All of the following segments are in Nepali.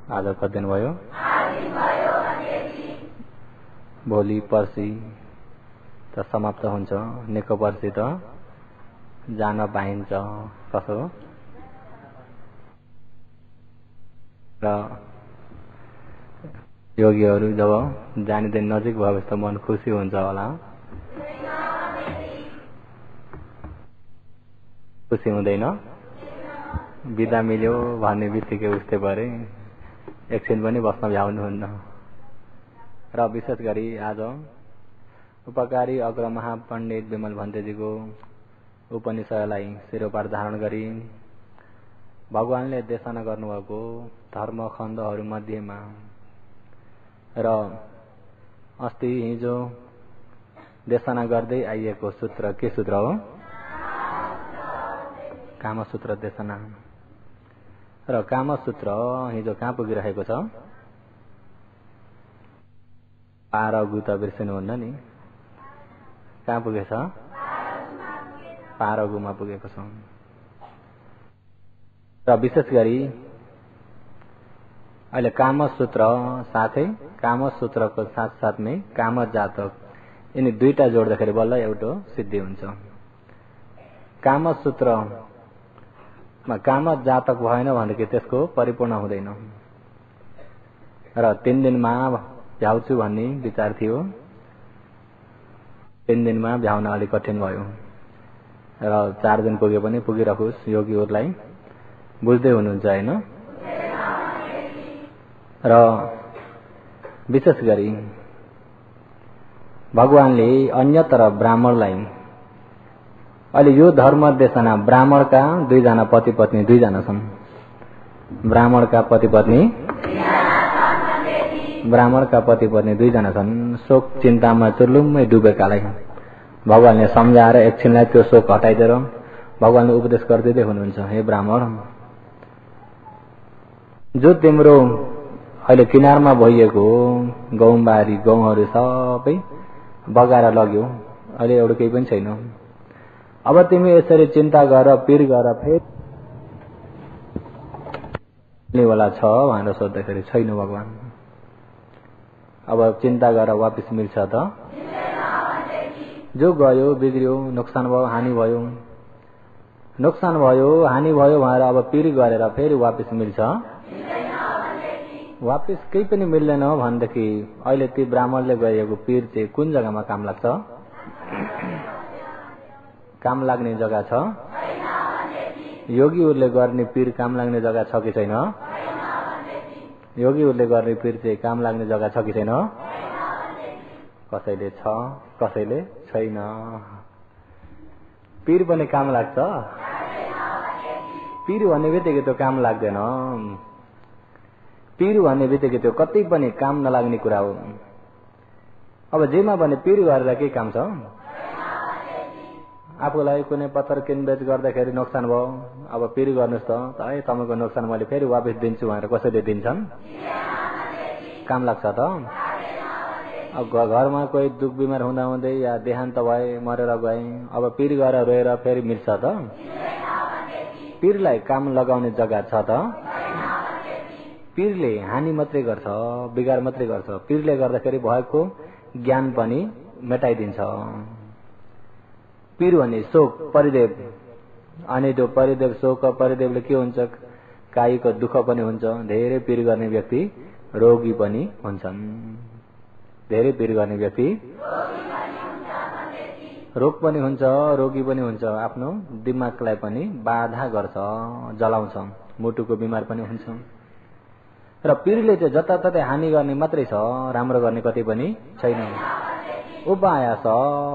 आज कति दिन भयो? भोलि पर्सि त समाप्त हुन्छ, निको पर्सि त जान पाइन्छ। कसो र योगीहरू जब जाने दिन नजिक भएपछि त मन खुसी हुन्छ होला, खुसी हुँदैन? बिदा मिल्यो भन्ने बित्तिकै उस्तै परे, एकछिन पनि बस्न भ्याउनुहुन्न। र विशेष गरी आज उपकारी अग्र महापण्डित विमल भन्तेजीको उपनिषदलाई शिरोपार धारण गरी भगवानले देशना गर्नुभएको धर्मखण्डहरू मध्येमा र अस्ति हिजो देशना गर्दै आइएको सूत्र के सूत्र हो? कामसूत्र देशना। र कामसूत्र हिजो कहाँ पुगिरहेको छ? पारगु त बिर्सिनुहुन्न नि? कहाँ पुगेछ? पारगुमा पुगेको छ। र विशेष गरी अहिले कामसूत्र साथै कामसूत्रको साथसाथमै कामजातक यिनी दुईटा जोड्दाखेरि बल्ल एउटा सिद्धि हुन्छ। कामसूत्रमा कामजातक भएन भनेदेखि त्यसको परिपूर्ण हुँदैन। र 3 दिनमा भ्याउँछु भन्ने विचार थियो, 3 दिनमा भ्याउन अलिक कठिन भयो। र 4 दिन पुगे पनि पुगिरहोस्, योगीहरूलाई बुझ्दै हुनुहुन्छ हैन? र विशेष गरी भगवानले अन्यतर ब्राह्मणलाई अहिले यो धर्म देशना ब्राह्मणका 2 जना पति पत्नी 2 जना छन्। ब्राह्मणका पति पत्नी 2 जना छन्। शोक चिन्तामा चुर्लुम्मै डुबेकालाई भगवानले सम्झाएर एकछिनलाई त्यो शोक हटाइदिएर भगवानले उपदेश गरिदिँदै हुनुहुन्छ, हे ब्राह्मण, जो तिम्रो अहिले किनारमा भइएको गौँबारी गौँहरू सबै बगाएर लग्यो, अहिले एउटा केही पनि छैन। अब तिमी यसरी चिन्ता गर, पीर गर, फेरि वाला छ भनेर सोध्दाखेरि छैन भगवान। अब चिन्ता गर वापिस मिल्छ त? जो गयो बिग्रियो, नोक्सान भयो, हानि भयो, हानि भयो भनेर अब पीर गरेर फेरि वापिस मिल्छ? वापिस केही पनि मिल्दैन भनेदेखि अहिले ती ब्राह्मणले गरिएको पीर चाहिँ कुन जग्गामा काम लाग्छ? काम लाग्ने जग्गा छ? योगीहरूले गर्ने पीर काम लाग्ने जग्गा छ कि छैन? योगीहरूले गर्ने पीर चाहिँ काम लाग्ने जग्गा छ कि छैन? कसैले छ, कसैले छैन। पीर पनि काम लाग्छ? पीर भन्ने बित्तिकै त्यो काम लाग्दैन। पीर भन्ने बित्तिकै त्यो कतै पनि काम नलाग्ने कुरा हो। अब जेमा पनि पीर गरेर के काम छ? आफूलाई कुनै पत्थर किनबेच गर्दाखेरि नोक्सान भयो, अब पीर गर्नुहोस् त, है तपाईँको नोक्सान मैले फेरि वापस दिन्छु भनेर कसैले दिन्छन्? काम लाग्छ त? अब घरमा कोही दुख बिमार हुँदा हुँदै या देहान्त भए, मरेर गए, अब पीर गरेर रोएर फेरि मिल्छ त? पीरलाई काम लगाउने जग्गा छ त? पीरले हानि मात्रै गर्छ, बिगार मात्रै गर्छ। पीरले गर्दाखेरि भएको ज्ञान पनि मेटाइदिन्छ। पीर भने शोक परिदेव, अनि त्यो परिदेव शोक परिदेवले के हुन्छ? कायिक दुःख पनि हुन्छ। धेरै पीर गर्ने व्यक्ति रोगी पनि हुन्छन्। धेरै पीर गर्ने व्यक्ति रोग पनि हुन्छ, रोगी पनि हुन्छ। आफ्नो दिमागलाई पनि बाधा गर्छ, जलाउँछ, मुटुको बिमार पनि हुन्छ। र पीरले चाहिँ जताततै हानि गर्ने मात्रै छ, राम्रो गर्ने कतै पनि छैन। उपायास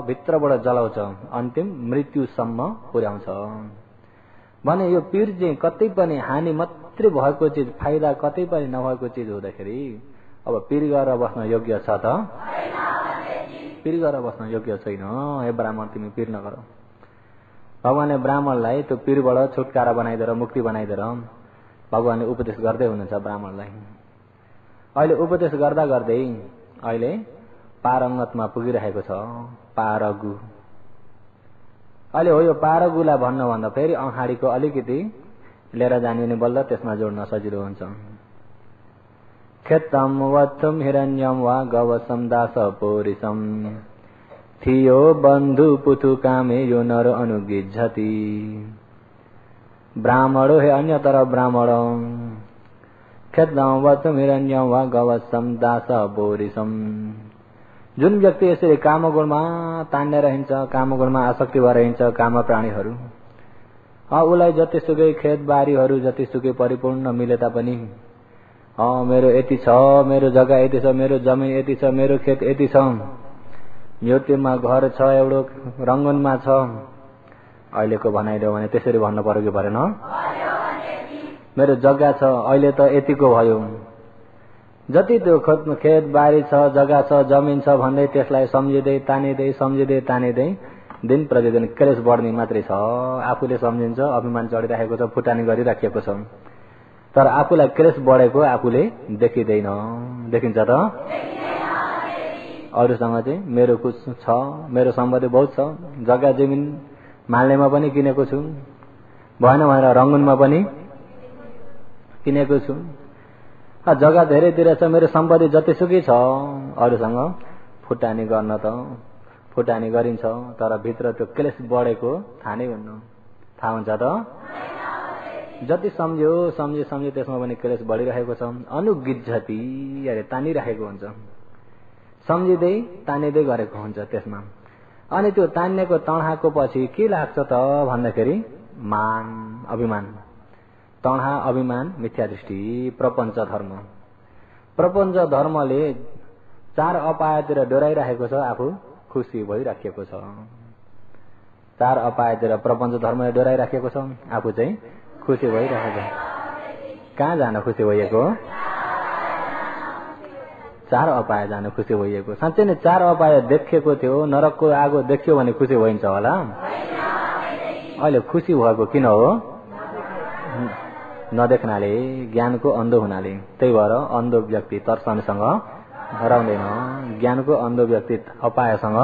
भित्रबाट जलाउँछ, अन्तिम मृत्युसम्म पुर्याउँछ। भने यो पीर चाहिँ कतै पनि हानि मात्रै भएको चिज, फाइदा कतै पनि नभएको चिज हुँदाखेरि अब पीर गरेर बस्न योग्य छ त? पीर गरेर बस्न योग्य छैन। हे ब्राह्मण, तिमी पीर नगर। भगवानले ब्राह्मणलाई त्यो पीरबाट छुटकारा बनाइदिएर, मुक्ति बनाइदिएर भगवानले उपदेश गर्दै हुनुहुन्छ ब्राह्मणलाई। अहिले उपदेश गर्दा गर्दै अहिले पारङ्गतमा पुगिरहेको छ, पारगु। अहिले हो यो पारगुलाई भन्नुभन्दा फेरि अगाडिको अलिकति लिएर जाने भने बल्ल त्यसमा जोड्न सजिलो हुन्छ। खेतम वत्थुम हिरण्यम वा गवसम दास पोरिसम थियो बन्धु पुथु कामे यो नर अनुगिज्झति। ब्राह्मणो हे अन्यतर ब्राह्मण खेतम वत्थुम हिरण्यम वा गवसम दास पोरिसम। जुन व्यक्ति यसरी कामगुणमा तान्ने रहन्छ, कामगुणमा आसक्ति भएर रहन्छ, काम प्राणीहरू, उसलाई जतिसुकै खेतबारीहरू जतिसुकै परिपूर्ण मिले तापनि मेरो यति छ, मेरो जग्गा यति छ, मेरो जमिन यति छ, मेरो खेत यति छ, योतीमा घर छ, एउटो रङ्गुनमा छ, अहिलेको भनाइदियो भने त्यसरी भन्नु पर्यो कि परेन? मेरो जग्गा छ, अहिले त यतिको भयो। जति त्यो खेत बारी छ, जग्गा छ, जमिन छ भन्दै त्यसलाई सम्झिँदै तानिँदै सम्झिँदै तानिँदै दिन प्रतिदिन क्लेश बढ्ने मात्रै छ। आफूले सम्झिन्छ, अभिमान चढिराखेको छ, फुटानी गरिराखेको छ, तर आफूलाई क्लेश बढेको आफूले देखिँदैन। देखिन्छ त? अरूसँग चाहिँ मेरो कुछ छ, मेरो सम्पत्ति बहुत छ, जग्गा जमिन माल्नेमा पनि किनेको छु, भएन भनेर रङ्गुनमा पनि किनेको छु, जग्गा धेरैतिर छ, मेरो सम्पत्ति जतिसुकै छ, अरूसँग फुटानी गर्न त फुटानी गरिन्छ, तर भित्र त्यो क्लेश बढेको थाहा नै हुन्न। थाहा हुन्छ त? जति सम्झ्यो सम्झे सम्झे त्यसमा पनि क्लेश बढिरहेको छ। अनुगिज्झति अरे तानिरहेको हुन्छ, सम्झिँदै तानिँदै गरेको हुन्छ त्यसमा। अनि त्यो तान्नेको तणहाको पछि के लाग्छ त भन्दाखेरि मान, अभिमान। तणहा, अभिमान, मिथ्या दृष्टि, प्रपञ्च धर्म। प्रपञ्च धर्मले चार अपायतिर डोराइरहेको छ, आफू खुसी भइराखेको छ। चार अपायतिर प्रपञ्च धर्मले डोराइराखेको छ, आफू चाहिँ खुसी भइरहेको। कहाँ जान खुसी भइएको? चार अपाय जान खुसी भइएको। साँच्चै नै चार अपाय देखेको थियो, नरकको आगो देख्यो भने खुसी भइन्छ होला? अहिले खुसी भएको किन हो? नदेख्नाले, ज्ञानको अन्धो हुनाले। त्यही भएर अन्धो व्यक्ति तर्सनसँग डराउँदैन, ज्ञानको अन्धो व्यक्ति अपायसँग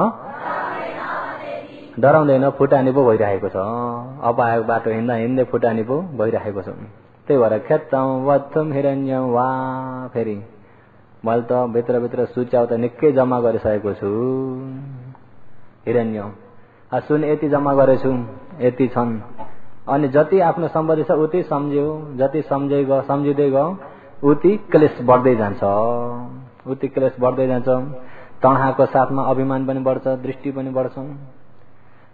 डराउँदैन, फुटानी पो भइरहेको छ। अपायको बाटो हिँड्दा हिँड्दै फुटानी पो भइरहेको छ। त्यही भएर खेतम वत्थुम हिरण्यम वा, फेरि मैले त भित्रभित्र सुच्याउ त निकै जम्मा गरिसकेको छु, हिरण्य सुन यति जम्मा गरेछु, यति छन्। अनि जति आफ्नो सम्पत्ति छ उति सम्झ्यो, जति सम्झिँदै गयो उति क्लेश बढ्दै जान्छ, उति क्लेश बढ्दै जान्छ। तणहाको साथमा अभिमान पनि बढ्छ, दृष्टि पनि बढ्छ,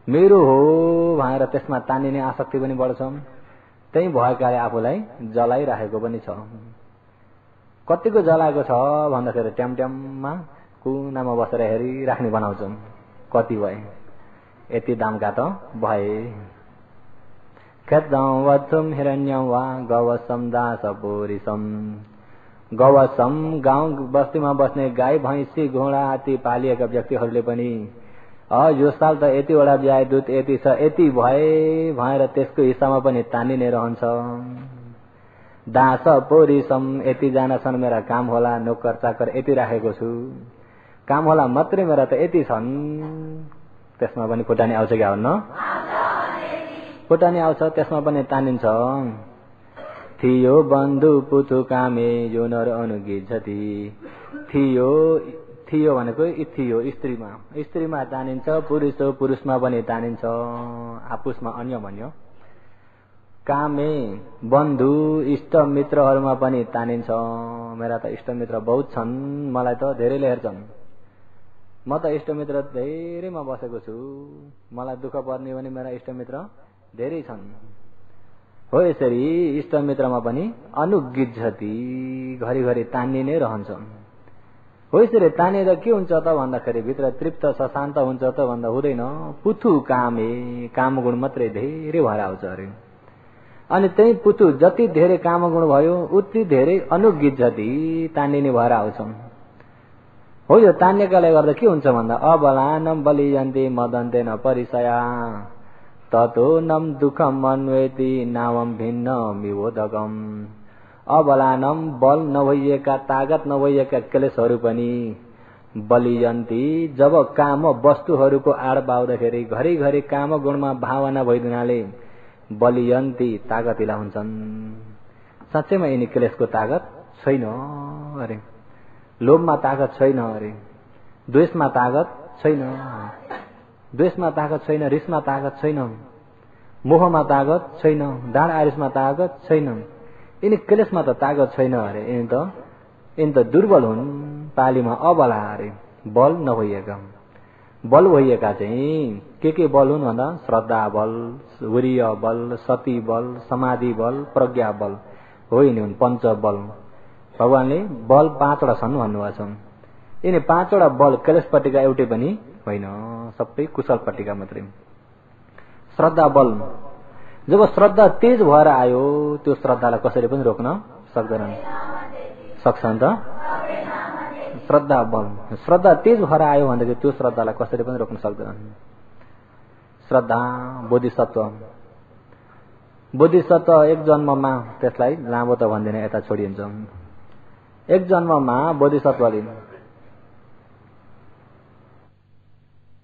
मेरो हो भनेर त्यसमा तानिने आसक्ति पनि बढ्छ। त्यही भएकाले आफूलाई जलाइराखेको पनि छ। कतिको जलाएको छ भन्दाखेरि ट्यामट्याममा कुनामा बसेर हेरिराख्ने बनाउँछौँ। कति भए, यति दामका त भए। खेतम वत्थुम हिरण्यम वा गवसम दास पोरिसम। गवसम गाउँ बस्तीमा बस्ने गाई भैँसी घोडा हात्ती पालिएका व्यक्तिहरूले पनि यो साल त यतिवटा ब्याए दुध यति छ, यति भए भनेर त्यसको हिस्सामा पनि तानिने रहन्छ। दास पोरिसम, यति जना छन्, मेरा काम होला, नोकर चाकर यति राखेको छु, काम होला मात्रै मेरा त यति छन्। त्यसमा पनि फुटानी आउँछ क्या हुन्न? फुटानी आउँछ, त्यसमा पनि तानिन्छ। थियो बन्धु पुथु कामे यो नर अनुगिज्झति। थियो भनेको इथियो, स्त्रीमा, स्त्रीमा तानिन्छ, पुरुष हो पुरुषमा पनि तानिन्छ, आपुसमा अन्य भन्यो। कामे बन्धु इष्ट मित्रहरूमा पनि तानिन्छ। मेरा त इष्ट मित्र बहुत छन्, मलाई त धेरैले हेर्छन्, म त इष्ट मित्र धेरैमा बसेको छु, मलाई दुःख पर्ने भने मेरा इष्ट मित्र धेरै छन्। हो यसरी इष्ट मित्रमा पनि अनुगिज्झति, घरिघरि तानिने रहन्छ। हो यसरी तानेर के हुन्छ त भन्दाखेरि भित्र तृप्त छ, शान्त हुन्छ त भन्दा हुँदैन। पुथु कामे, काम गुण मात्रै धेरै भएर आउँछ अरे। अनि त्यही पुथु जति धेरै काम गुण भयो उति धेरै अनुगिज्झति, तानिने भएर आउँछ। हो यो तान्नेकाले गर्दा के हुन्छ भन्दा अबलानम बलियन्ते मदन्तेन परिसया ततो नम दुःखम अन्वेति नावम भिन्न विवोधकम। अबलानम, बल नभइएका, तागत नभइएका क्लेशहरू पनि बलियन्ती, जब काम वस्तुहरूको आड पाउँदाखेरि घरिघरि काम गुणमा भावना भइदिनाले बलियन्ती, तागतिला हुन्छन्। साँच्चैमा यिनी क्लेशको तागत छैन अरे, लोभमा ताकत छैन अरे, द्वेषमा ताकत छैन, द्वेषमा ताकत छैन, रिसमा ताकत छैन, मोहमा ताकत छैन, डाँड आरिसमा ताकत छैन, यिनी क्लेशमा त ताकत छैन अरे, यिनी त दुर्बल हुन्, पालीमा अबला अरे, बल नभइएका। बल भइएका चाहिँ के बल हुन् भन्दा श्रद्धा बल, वीर्य बल, सती बल, समाधि बल, प्रज्ञा बल हो, यिनी हुन् पञ्चबल। भगवानले बल 5वटा छन् भन्नुभएको छ। यिनी 5वटा बल क्लेशपट्टिका एउटै पनि होइन, सबै कुशलपट्टिका मात्रै। श्रद्धा बल, जब श्रद्धा तेज भएर आयो त्यो श्रद्धालाई कसैले पनि रोक्न सक्दैनन्। सक्छन् त? श्रद्धा बल, श्रद्धा तेज भएर आयो भनेदेखि त्यो श्रद्धालाई कसैले पनि रोक्न सक्दैनन्। श्रद्धा बोधिसत्व, बोधिसत्व एक जन्ममा, त्यसलाई लामो त भन्दिन, यता छोडिन्छ। एक जन्ममा बोधिसत्वले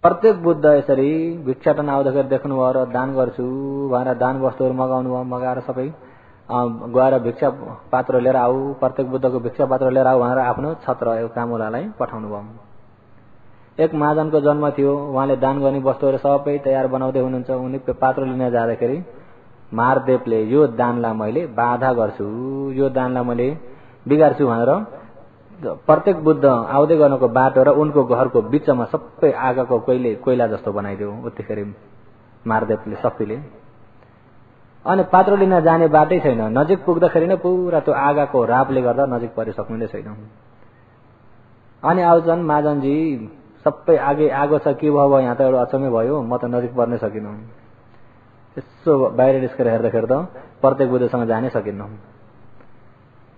प्रत्येक बुद्ध यसरी भिक्षाटन आउँदाखेरि देख्नुभयो र दान गर्छु भनेर दान वस्तुहरू मगाउनु भयो, मगाएर सबै गएर भिक्षा पात्र लिएर आऊ, प्रत्येक बुद्धको भिक्षा पात्र लिएर आऊ भनेर आफ्नो छत्र कामुलालाई पठाउनु भयो। एक महाजनको जन्म थियो, उहाँले दान गर्ने वस्तुहरू सबै तयार बनाउँदै हुनुहुन्छ। उनी पात्र लिन जाँदाखेरि महादेवले यो दानलाई मैले बाधा गर्छु, यो दानलाई मैले बिगार्छु भनेर प्रत्येक बुद्ध आउँदै गर्नको बाटो र उनको घरको बिचमा सबै आगाको कोइला जस्तो बनाइदियो उतिखेर महादेवले, शक्तिले। अनि पात्र लिन जाने बाटै छैन, नजिक पुग्दाखेरि नै पुरा त्यो आगाको रापले गर्दा नजिक परिसक्नु नै छैन। अनि आउँछन् महाजनजी, सबै आगो छ, के भयो यहाँ त एउटा अचम्मै भयो, म त नजिक पर्नै सकिनँ। यसो बाहिर निस्केर हेर्दाखेरि त प्रत्येक बुद्धसँग जानै सकिन्न।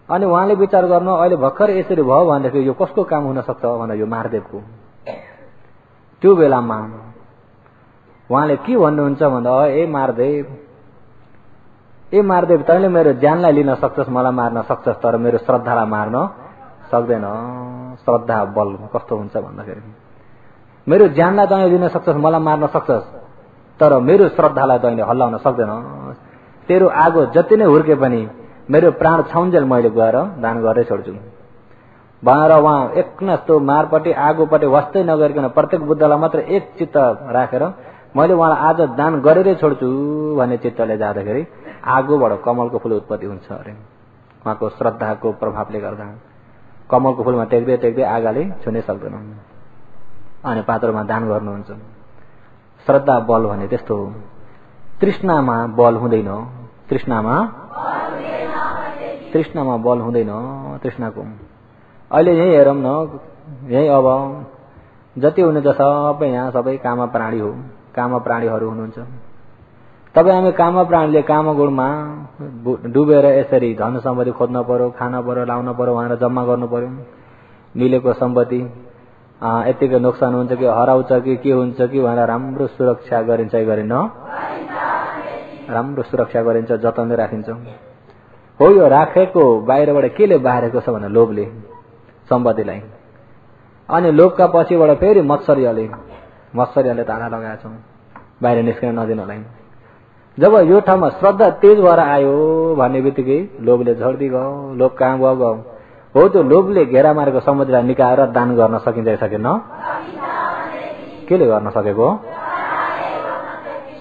अनि उहाँले विचार गर्नु, अहिले भर्खर यसरी भयो भनेदेखि यो कसको काम हुन सक्छ भनेर, यो महादेवको। त्यो बेलामा उहाँले के भन्नुहुन्छ भन्दा, ए महादेव तैँले मेरो ज्यानलाई लिन सक्छस्, मलाई मार्न सक्छस्, तर मेरो श्रद्धालाई मार्न सक्दैन। श्रद्धा बल कस्तो हुन्छ भन्दाखेरि, मेरो ज्यानलाई तैँले लिन सक्छस्, मलाई मार्न सक्छस्, तर मेरो श्रद्धालाई तैँले हल्लाउन सक्दैन। तेरो आगो जति नै हुर्के पनि मेरो प्राण छाउन्जेल मैले गएर दान गरेरै छोड्छु भनेर उहाँ एकनस्तो मारपट्टि आगोपट्टि वास्तै नगरिकन प्रत्येक बुद्धलाई मात्र एक चित्त राखेर मैले उहाँलाई आज दान गरेरै छोड्छु भन्ने चित्तले जाँदाखेरि आगोबाट कमलको फूल उत्पत्ति हुन्छ अरे। उहाँको श्रद्धाको प्रभावले गर्दा कमलको फूलमा टेक्दै टेक्दै आगाले छुनै सक्दैन। अनि पात्रमा दान गर्नुहुन्छ। श्रद्धा बल भने त्यस्तो हो। तृष्णामा बल हुँदैन, तृष्णामा बल हुँदैन। तृष्णाको अहिले यही हेरौँ न, यही अब जति हुनुहुन्छ सबै यहाँ सबै काम प्राणी हो, काम प्राणीहरू हुनुहुन्छ। तपाईँ हामी काम प्राणीले काम गुणमा डुबेर यसरी धन सम्पत्ति खोज्न पर्यो, खान पर्यो, लाउन पर्यो भनेर जम्मा गर्नु पर्यो। मिलेको सम्पत्ति यतिकै नोक्सान हुन्छ कि हराउँछ कि के हुन्छ कि भनेर राम्रो सुरक्षा गरिन्छ कि गरिन्न? राम्रो सुरक्षा गरिन्छ, जतनले राखिन्छ। हो यो राखेको बाहिरबाट केले बारेको छ भने लोभले सम्पत्तिलाई। अनि लोभका पछिबाट फेरि मत्सर्यले ताला लगाएछ बाहिर निस्किन नदिनलाई। जब यो ठाउँमा श्रद्धा तेज भएर आयो भन्ने बित्तिकै लोभले झर्दै गयो, लोभ कहाँ गयो? हो त्यो लोभले घेरा मारेको समुद्रलाई निकालेर दान गर्न सकिन्छ कि सकेन? केले गर्न सकेको?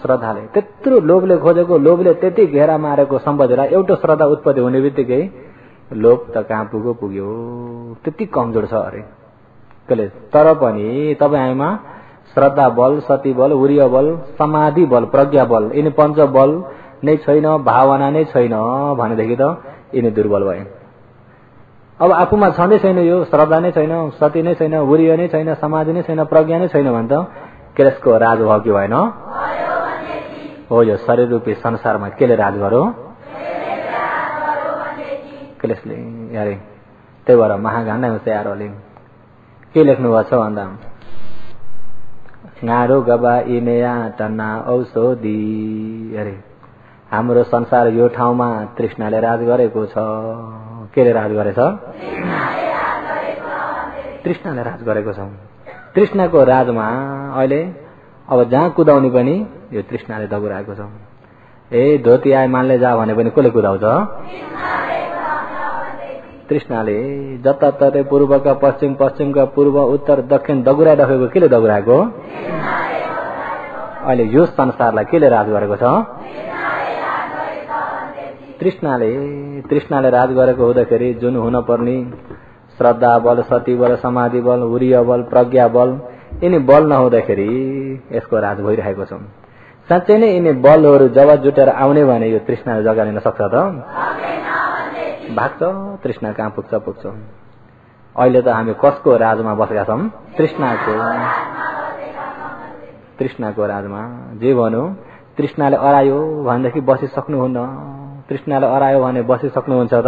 श्रद्धाले। त्यत्रो लोभले खोजेको, लोभले त्यति घेरा मारेको सम्पत्तिलाई एउटा श्रद्धा उत्पत्ति हुने बित्तिकै लोभ त कहाँ पुग्यो, त्यति कमजोर छ अरे त्यसले। तर पनि तपाईँ हामीमा श्रद्धा बल, सती बल, वीर्य बल, समाधि बल, प्रज्ञा बल, यिनी पञ्च बल नै छैन, भावना नै छैन भनेदेखि त यिनी दुर्बल भए। अब आफूमा छँदै छैन, यो श्रद्धा नै छैन, सती नै छैन, वीर्य नै छैन, समाधि नै छैन, प्रज्ञा नै छैन भने त क्लेशको राज भयो कि भएन? हो यो शरीर रूपी संसारमा केले राज गर्यो? क्लेशले यारे। त्यही भएर महागाण्डा हुन्छ यारले के लेख्नु भएको छ भन्दा, गाह्रो गबा इनेया टन्ना औषधि। अरे हाम्रो संसार यो ठाउँमा तृष्णाले राज गरेको छ। केले राज गरेछ? तृष्णाले राज गरेको छ। तृष्णाको राजमा अहिले अब जहाँ कुदाउने पनि यो तृष्णाले दगुराएको छ। ए धोती आए मानले जा भने पनि कसले कुदाउँछ? तृष्णाले जताततै पूर्वका पश्चिम, पश्चिमका पूर्व, उत्तर, दक्षिण दगुराइराखेको केले दगुराएको? अहिले यो संसारलाई केले राज गरेको छ? तृष्णाले राज गरेको हुँदाखेरि जुन हुन पर्ने श्रद्धा बल, सती बल, समाधि बल, उरिय बल, प्रज्ञा बल, यिनी बल नहुँदाखेरि यसको राज भइरहेको छ। साँच्चै नै यिनी बलहरू जब जुटेर आउने भने यो तृष्णाले जग्गा लिन सक्छ त? भाग्छ। तृष्णा कहाँ पुग्छ? अहिले त हामी कसको राजमा बसेका छौं? तृष्णाको राजमा। जे भनौं, तृष्णाले अरायो भनेदेखि बसिसक्नुहुन्न। तृष्णाले अरायो भने बसिसक्नुहुन्छ त?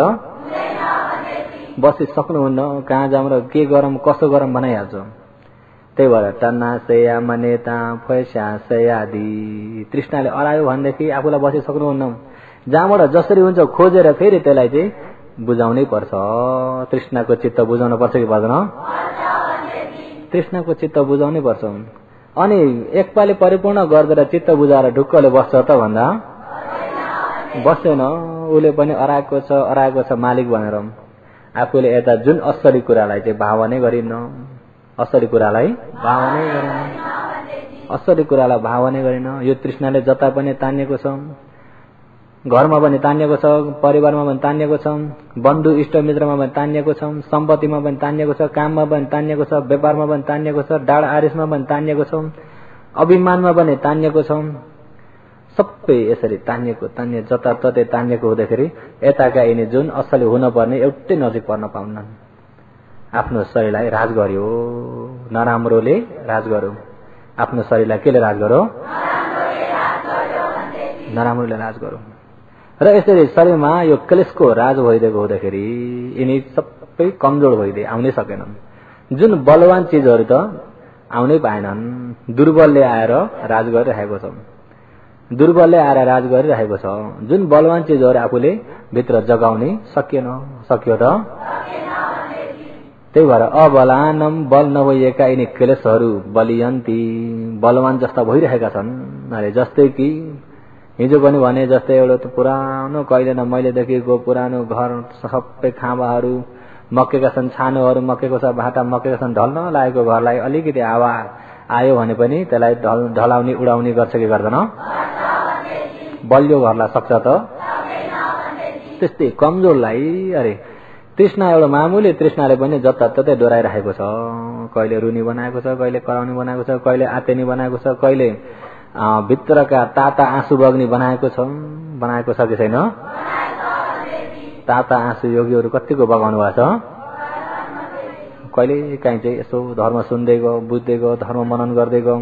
बसिसक्नुहुन्न। कहाँ जाउँ र के गरौँ, कसो गरौँ भनाइहाल्छ। त्यही भएर टन्ना सया मनेता फैसा सयादि तृष्णाले अरायो भनेदेखि आफूलाई बसिसक्नुहुन्न। जहाँबाट जसरी हुन्छ खोजेर फेरि त्यसलाई चाहिँ बुझाउनै पर्छ। तृष्णाको चित्त बुझाउनु पर्छ कि पर्दैन? तृष्णाको चित्त बुझाउनै पर्छ। अनि एकपालि परिपूर्ण गर्दै चित्त बुझाएर ढुक्कले बस्छ त भन्दा बस्दैन। उसले पनि अराएको छ मालिक भनेर। आफूले यता जुन असली कुरालाई चाहिँ भावनै गरिन्न, असली कुरालाई भावनै गरिन। यो तृष्णाले जता पनि तानिएको छ, घरमा पनि तानिएको छ, परिवारमा पनि तानिएको छ, बन्धु इष्ट मित्रमा पनि तानिएको छ, सम्पत्तिमा पनि तानिएको छ, काममा पनि तानिएको छ, व्यापारमा पनि तानिएको छ, डाँडा आरिसमा पनि तानिएको छ, अभिमानमा पनि तानिएको छ। सबै यसरी तानिएको जताततै तानिएको हुँदाखेरि यताका यिनी जुन असली हुन पर्ने एउटै नजिक पर्न पाउनन्। आफ्नो शरीरलाई राज गर्यो, नराम्रोले राज गर्यो। आफ्नो शरीरलाई केले राज गर्यो? नराम्रोले राज गर्यो। र यसरी शरीरमा यो क्लेशको राज भइदिएको हुँदाखेरि यिनी सबै कमजोर भइदिए, आउनै सकेनन्। जुन बलवान चिजहरू त आउनै पाएनन्। दुर्बलले आएर राज गरिरहेको छ। जुन बलवान चिजहरू आफूले भित्र जगाउनै सक्यो त? त्यही भएर अबलानम बल नभइएका यिनी क्लेशहरू बलियन्ती बलवान जस्ता भइरहेका छन्। अरे जस्तै कि हिजो पनि भने जस्तै एउटा त पुरानो कहिले न मैले देखेको पुरानो घर सबै खाँबाहरू मक्केका छन्, छानोहरू मक्केको छ, भाटा मक्केका छन्। ढल्न लागेको घरलाई अलिकति हावा आयो भने पनि त्यसलाई ढलाउने उडाउने गर्छ कि गर्दैन? बलियो घरलाई सक्छ त? त्यस्तै कमजोरलाई अरे तृष्णा एउटा मामुली तृष्णाले पनि जताततै डोराइरहेको छ। कहिले रुनी बनाएको छ, कहिले कराउने बनाएको छ, कहिले आतेनी बनाएको छ, कहिले भित्रका ताता आँसु बग्ने बनाएको छ कि छैन? ताता आँसु योगीहरू कतिको बगाउनु भएको छ? कहिले काहीँ चाहिँ यसो धर्म सुन्दै गयो, बुझ्दै गयो, धर्म मनन गर्दै गयो।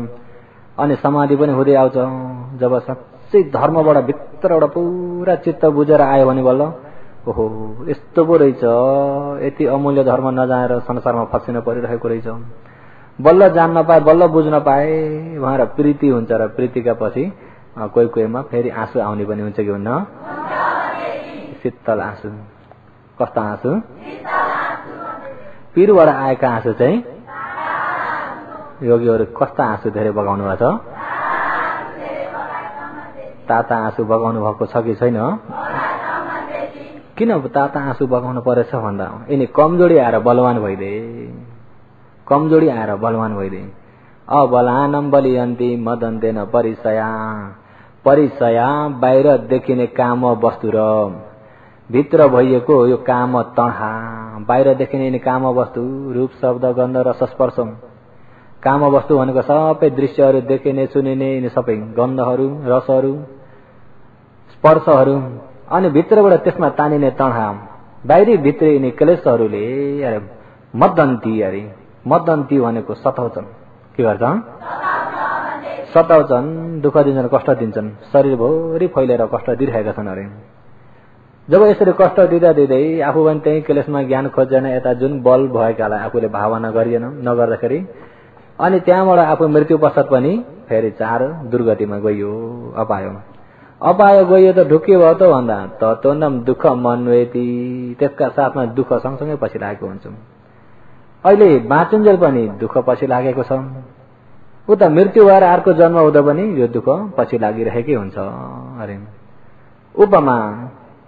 अनि समाधि पनि हुँदै आउँछ। जब साँच्चै धर्मबाट भित्रबाट पुरा चित्त बुझेर आयो भने बल्ल ओहो यस्तो पो रहेछ, यति अमूल्य धर्म नजानेर संसारमा फसिन परिरहेको रहेछ। बल्ल जान्न पाए, बल्ल बुझ्न पाए भनेर प्रीति हुन्छ। र प्रीतिका पछि कोहीमा फेरि आँसु आउने पनि हुन्छ कि हुन्न? शीतल आँसु। कस्ता आँसु? पीरबाट आएका आँसु चाहिँ योगीहरू कस्ता आँसु धेरै बगाउनु भएको छ? ताता आँसु बगाउनु भएको छ कि छैन? किन ताता आँसु बगाउनु परेछ भन्दा यिनी कमजोरी आएर बलवान भइदिए। अबलानम बलियन्ती मदन्तेन परिसया बाहिर देखिने काम वस्तु र भित्र भइएको यो काम तणहा। बाहिर देखिने काम वस्तु रूप शब्द गन्ध रस स्पर्श। काम वस्तु भनेको सबै दृश्यहरू देखिने सुनिने यिनी सबै गन्धहरू, रसहरू, स्पर्शहरू। अनि भित्रबाट त्यसमा तानिने तणहा बाहिरी भित्री यिनी क्लेशहरूले अरे मदन्ती भनेको सताउँछन्। के गर्छन्? सताउँछन्, दुःख दिन्छन्, कष्ट दिन्छन्। शरीरभरि फैलेर कष्ट दिइरहेका छन्। अरे जब यसरी कष्ट दिँदै आफू पनि त्यही क्लेशमा ज्ञान खोजेन, यता जुन बल भएकालाई आफूले भावना नगर्दाखेरि अनि त्यहाँबाट आफू मृत्यु पश्चात पनि फेरि चार दुर्गतिमा गइयो, अपायो गइयो त ढुक्कियो भयो त भन्दा तत्वनम दुःख मनवेती। त्यसका साथमा दुःख सँगसँगै पछि लागेको हुन्छ। अहिले बाँचुन्जेल पनि दुःख पछि लागेको छ, उता मृत्यु भएर अर्को जन्म हुँदा पनि यो दुःख पछि लागिरहेकै हुन्छ। अरे उपमा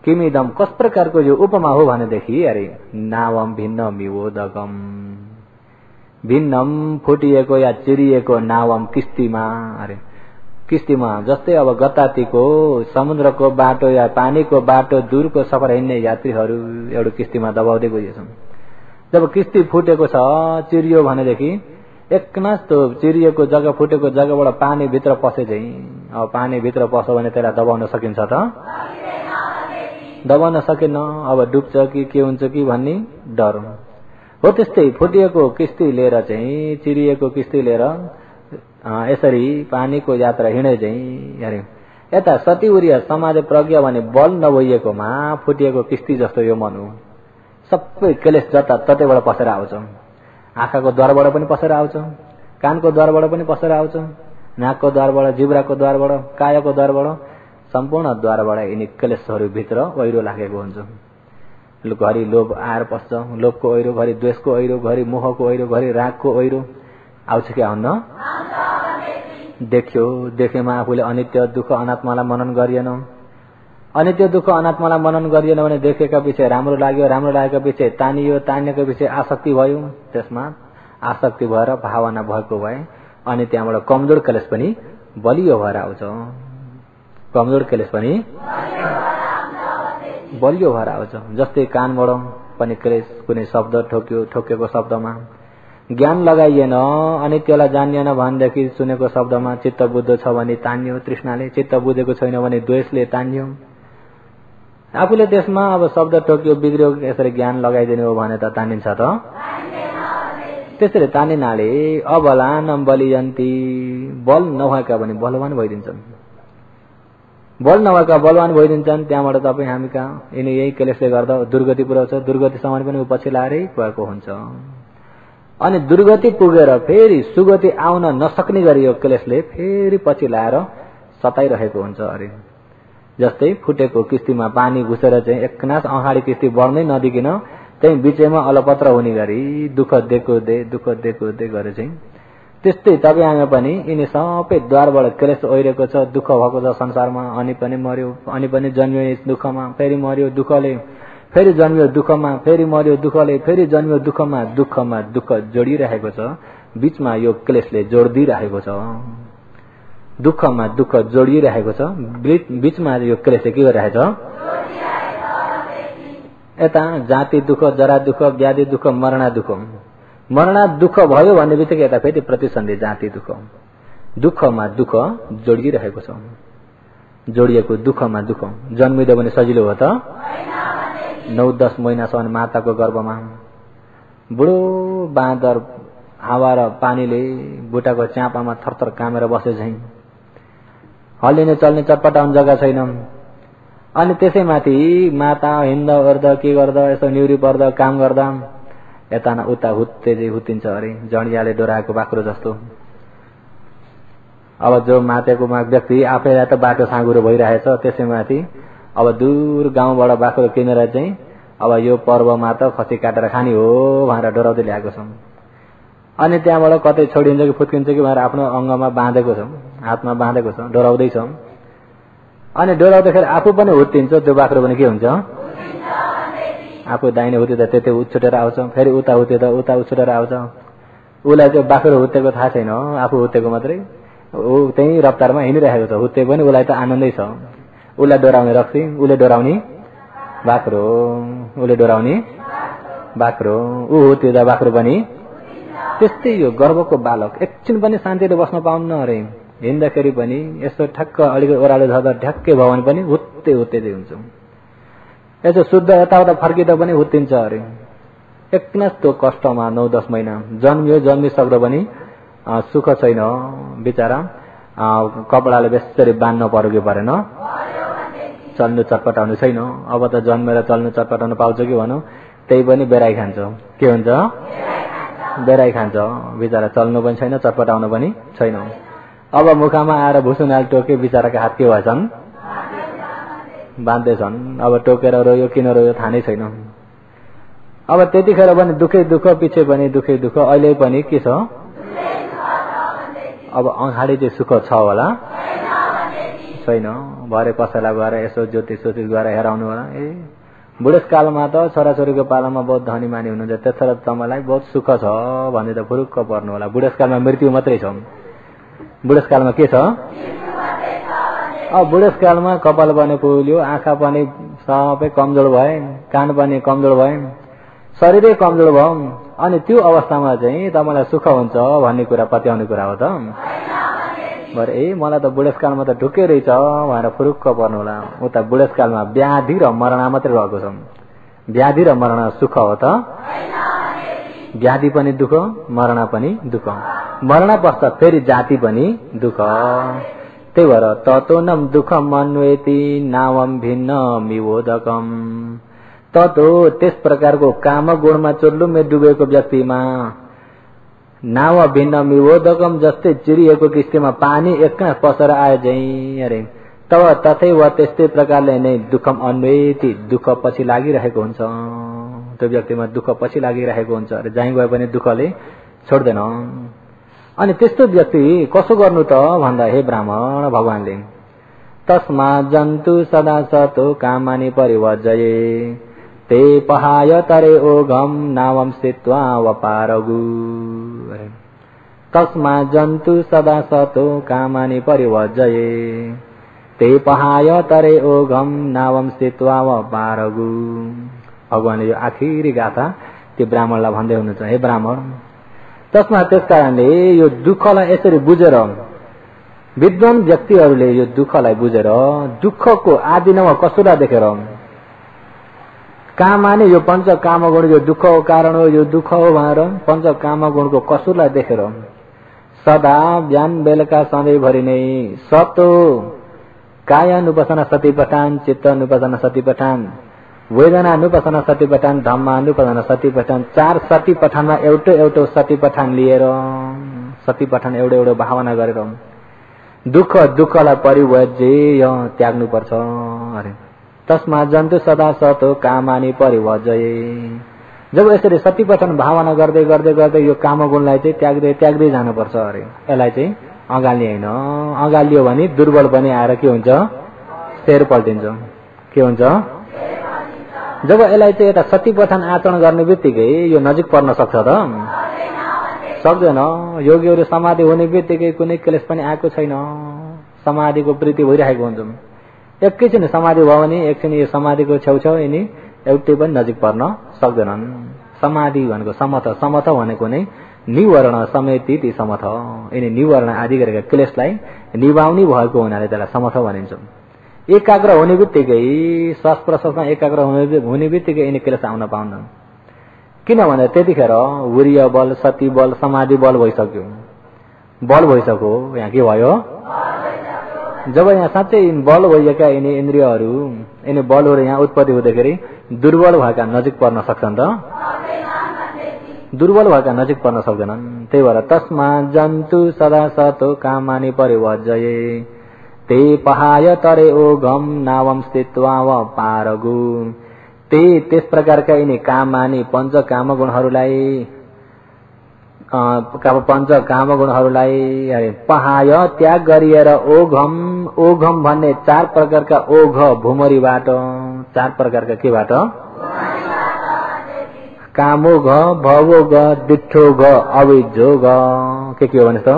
किमिदम कस प्रकारको यो उपमा हो भनेदेखि अरे नावम भिन्न मिवोदगम भिन्नम फुटिएको या चिरिएको नावम किस्तीमा अरे किस्तीमा जस्तै अब गतातीको समुद्रको बाटो या पानीको बाटो दूरको सफर हिँड्ने यात्रीहरू एउटा किस्तीमा दबाउँदै गइएछन्। जब किस्ती फुटेको छ चिरियो भनेदेखि एकनास त्यो चिरिएको जग्गा फुटेको जग्गाबाट पानी भित्र पसे चाहिँ अब पानी भित्र पस्यो भने त्यसलाई दबाउन सकिन्छ त? दबाउन सकेन। अब डुब्छ कि के हुन्छ कि भन्ने डर हो। त्यस्तै फुटिएको किस्ती लिएर चाहिँ चिरिएको किस्ती लिएर यसरी पानीको यात्रा हिँडे चाहिँ अरे यता सतिउरिया समाज प्रज्ञा भने बल नभइएकोमा फुटिएको किस्ती जस्तो यो मन हो। सबै क्लेश जता ततैबाट पसेर आउँछ। आँखाको द्वारबाट पनि पसेर आउँछ, कानको द्वारबाट पनि पसेर आउँछ, नाकको द्वारबाट, जिब्राको द्वारबाट, कायाको द्वारबाट, सम्पूर्ण द्वारबाट यिनी क्लेशहरू भित्र ओहिरो लागेको हुन्छ। घरि लोभ आएर पस्छ, लोभको ओहिरो, घरि द्वेषको ओहिरो, घरि मोहको ओहिरो, घरि रागको ओहिरो आउँछ कि आउन्न? देख्यो, देखेमा आफूले अनित्य दुःख अनात्मालाई मनन गरिएन। अनित्य दुःख अनात्मालाई मनन गरिएन भने देखेका पछि राम्रो लाग्यो, राम्रो लागेका पछि तानियो, तानिएको पछि आसक्ति भयो, त्यसमा आसक्ति भएर भावना भएको भए अनि त्यहाँबाट कमजोर क्लेश पनि बलियो भएर आउँछ। कमजोर क्लेश पनि बलियो भएर आउँछ। जस्तै कानबाट पनि क्लेश, कुनै शब्द ठोक्यो, ठोकेको शब्दमा ज्ञान लगाइएन, अनित्यलाई जानिएन भनेदेखि सुनेको शब्दमा चित्त बुझ्दो छ भने तान्यो तृष्णाले, चित्त बुझेको छैन भने द्वेषले तान्यो। आफूले त्यसमा अब शब्द टोक्यो, बिग्रियो, यसरी ज्ञान लगाइदिनु हो भने त तानिन्छ त? त्यसरी तानिनाले अबलान बलियन्ती, बल नभएका भने बलवान भइदिन्छन्, बल नभएका बलवान भइदिन्छन्। त्यहाँबाट तपाईँ हामी कहाँ यिनी यही क्लेशले गर्दा दुर्गति पुर्याउँछ, दुर्गतिसम्म पनि ऊ पछि लाएरै गएको हुन्छ। अनि दुर्गति पुगेर फेरि सुगति आउन नसक्ने गरी यो क्लेशले फेरि पछि लाएर सताइरहेको हुन्छ। अरे जस्तै फुटेको किस्तीमा पानी घुसेर चाहिँ एकनास अगाडि किस्ती बढ्नै नदिकिन त्यही बिचैमा अलपत्र हुने गरी दुःख दिएको दे गरे चाहिँ त्यस्तै तपाईँ आमा पनि यिनी सबै द्वारबाट क्लेश ओहिरेको छ, दुःख भएको छ संसारमा। अनि पनि मर्यो, अनि पनि जन्मियो दुःखमा, फेरि मर्यो दुःखले, फेरि जन्मियो दुःखमा, फेरि मर्यो दुःखले, फेरि जन्मियो दुःखमा, दुःखमा दुःख जोडिरहेको छ। बीचमा यो क्लेशले जोडिदिरहेको छ, दुःखमा दुःख जोडिरहेको छ, बीचमा यो क्लेशले के गरिरहेछ? यता जाति दुःख, जरा दुःख, व्याधि दुःख, मरणा दुःख। मरणा दुःख भयो भन्ने बित्तिकै यता फेरि प्रतिसन्धि जाति दुःख, दुःखमा दुःख जोडिरहेको छ। जोडिएको दुःखमा दुःख। जन्मिँदा भने सजिलो हो त? 9-10 महिनासम्म माताको गर्भमा बुढो बाँदर हावा र पानीले बुटाको च्यापामा थरथर कामेर बसे झैं, हल्लिने चल्ने चटपटाउने जग्गा छैन। अनि त्यसैमाथि माता हिँड्दा ओर्दा के गर्दा यसो न्युरी पर्दा काम गर्दा यता न उता हुत्तिन्छ। अरे जडियाले डोराएको बाख्रो जस्तो। अब जो मातेको व्यक्ति आफैलाई त बाटो साँगुरो भइरहेछ, त्यसैमाथि अब दूर गाउँबाट बाख्रो किनेर चाहिँ अब यो पर्वमा त खसी काटेर खाने हो भनेर डोराउँदै ल्याएको छौँ। अनि त्यहाँबाट कतै छोडिन्छ कि फुत्किन्छ कि भनेर आफ्नो अङ्गमा बाँधेको छौँ, हातमा बाँधेको छौँ, डोराउँदैछौँ। अनि डोराउँदाखेरि आफू पनि हुत्तिन्छ, त्यो बाख्रो पनि के हुन्छ? आफू दाहिने हुत्तिँदा त्यतै उछुटेर आउँछ, फेरि उता हुत्तिँदा उता उछुटेर आउँछ। उसलाई त्यो बाख्रो हुत्तेको थाहा छैन, आफू हुत्तेको मात्रै। ऊ त्यही रफ्तारमा हिँडिरहेको छ, हुत्ते पनि उसलाई त आनन्दै छ। उसलाई डोराउने रक्सी, उसले डोराउने बाख्रो, उसले डोराउने बाख्रो, ऊ हुत्तिँदा बाख्रो पनि। त्यस्तै यो गर्भको बालक एकछिन पनि शान्तिले बस्न पाउन्न। अरे हिँड्दाखेरि पनि यसो ठ्याक्क अलिकति ओह्रालो झर्दा ढ्याक्कै भयो भने पनि हुत्तेदै हुन्छ। यसो शुद्ध यताउता फर्किँदा पनि हुत्तिन्छ। अरे एकनास त्यो कष्टमा 9-10 महिना जन्मिसक्दो पनि सुख छैन बिचारा। कपडाले बेसरी बाँध्न पर्यो कि परेन, चल्नु चटपटाउनु छैन। अब त जन्मेर चल्नु चटपटाउनु पाउँछ कि भनौँ, त्यही पनि बेराइ खान्छ। के हुन्छ? बेराइ खान्छ बिचारा। चल्नु पनि छैन, चटपटाउनु पनि छैन। अब मुखामा आएर भुसुनाल टोके बिचाराका हात के भएछन्? बाँध्दैछन्। अब टोकेर रोयो किन रोयो थाहा नै छैन। अब त्यतिखेर पनि दुःखै दुःख, पछि पनि दुःखै दुःख। अहिले पनि के छ? अब अगाडि चाहिँ सुख छ होला, छैन। भरे कसैलाई गएर यसो ज्योतिष गएर हेराउनु होला। बुढेसकालमा त छोराछोरीको पालामा बहुत धनी मानी हुनुहुन्छ, त्यसरी तपाईँलाई बहुत सुख छ भन्ने त फुरुक्क पर्नु होला। बुढेसकालमा मृत्यु मात्रै छ। बुढेसकालमा के छ? अब बुढेसकालमा कपाल पनि फुल्यो, आँखा पनि सबै कमजोर भए, कान पनि कमजोर भए, शरीरै कमजोर भयो। अनि त्यो अवस्थामा चाहिँ तपाईँलाई सुख हुन्छ भन्ने कुरा पत्याउने कुरा हो त। भरे मलाई त बुढेसकालमा त ढुक्कै रहेछ भनेर फुरुक्क पर्नु होला। उता बुढेसकालमा व्याधि र मरण मात्रै रहेको छ। व्याधि र मरण सुख हो त? व्याधि पनि दुःख, मरण पनि दुःख। मरण पश्चात फेरि जाति पनि दुःख। त्यही भएर ततोनम दुःखम अन्वेति नावम भिन्न विवोधकम। ततो त्यस प्रकारको काम गुणमा चुल्लुमे डुबेको व्यक्तिमा नाव भिन्न विवोधकम जस्तै चिरिएको किस्तीमा पानी एकना पसेर आए झैं अरे तब तथै वा त्यस्तै प्रकारले नै दुःखम अन्वेति दुःख पछि लागिरहेको हुन्छ। त्यो व्यक्तिमा दुःख पछि लागिरहेको हुन्छ। अरे जहीँ गए पनि दुःखले छोड्दैन। अनि त्यस्तो व्यक्ति कसो गर्नु त भन्दा हे ब्राह्मण भगवानले तस्मा जन्तु सदा सतो कामानि परिवर्जये ते पहाय तरे ओघम नावम स्थित्वा वपारगु। तस्मा जन्तु सदा सतो कामानि परिवर्जये ते पहाय तरे ओघम नावम स्थित्वा वपारगु। भगवानले यो आखिरी गाथा त्यो ब्राह्मणलाई भन्दै हुनुहुन्छ, हे ब्राह्मण तस्मा त्यस कारणले यो दुःखलाई यसरी बुझेर विद्वान व्यक्तिहरूले यो दुःखलाई बुझेर दुःखको आदि नव कसुरा देखेर कामाने यो पञ्च कामगुण यो दुःखको कारण हो, यो दुःख हो भनेर पञ्च कामगुणको कसुरलाई देखेर सदा बिहान बेलुका सधैँभरि नै सतो कायानुपासना सतिपठान, चित्तानुपासना सतिपठान, वेदनानुपासना सतिपठान, धम्मानुपासना सतिपठान, 4 सतिपठानमा एउटा सतिपठान लिएर सतिपठान एउटा भावना गरेर दुःखलाई परिवर्ज्य त्याग्नुपर्छ अरे। तस्मा जन्तु सदा सतो कामानि परिवर्जये। जब यसरी सतिपठन भावना गर्दै गर्दै गर्दै यो कामगुणलाई चाहिँ त्याग्दै जानुपर्छ अरे। यसलाई चाहिँ अगाल्ने होइन, अगालियो भने दुर्बल पनि आएर के हुन्छ? शेर पल्टिन्छ। के हुन्छ? जब यसलाई चाहिँ एउटा सतिपठन आचरण गर्ने बित्तिकै यो नजिक पर्न सक्छ त? सक्दैन। योगीहरू समाधि हुने बित्तिकै कुनै क्लेश पनि आएको छैन। समाधिको प्रीति भइरहेको हुन्छ। एकैछिन समाधि भयो भने एकछिन यो समाधिको छेउछाउ यिनी एउटै पनि नजिक पर्न सक्दैनन्। समाधि भनेको समथ भनेको नै निवर्ण समेति समथ। यिनी निवर्ण आदि गरेका क्लेशलाई निभाउने भएको हुनाले त्यसलाई समथ भनिन्छ। एकाग्र हुने बित्तिकै श्वास प्रश्वासमा एकाग्र हुने बित्तिकै यिनी क्लेश आउन पाउँदैन। किनभने त्यतिखेर वीर्य बल, सती बल, समाधि बल भइसक्यो। बल भइसक्यो। यहाँ के भयो? जब यहाँ साँच्चै बल भइएका यिनी इन्द्रियहरू यिनी बलहरू यहाँ उत्पत्ति हुँदाखेरि दुर्बल भएका नजिक पर्न सक्छन् त? दुर्बल भएका नजिक पर्न सक्दैनन्। त्यही भएर तस्मा जन्तु सदा सतो कामानि परिवर्जये ते पहाय तरे ओघम नावम स्थित्वा वपारगु। ते त्यस प्रकारका यिनी कामानि पञ्च कामगुणहरूलाई पहाय त्याग गरिएर ओघम भन्ने 4 प्रकारका ओघ भूमरीबाट 4 प्रकारका केबाट? कामोघ, भवोघ, दिठोघ, अविजोघ। के हो भने त?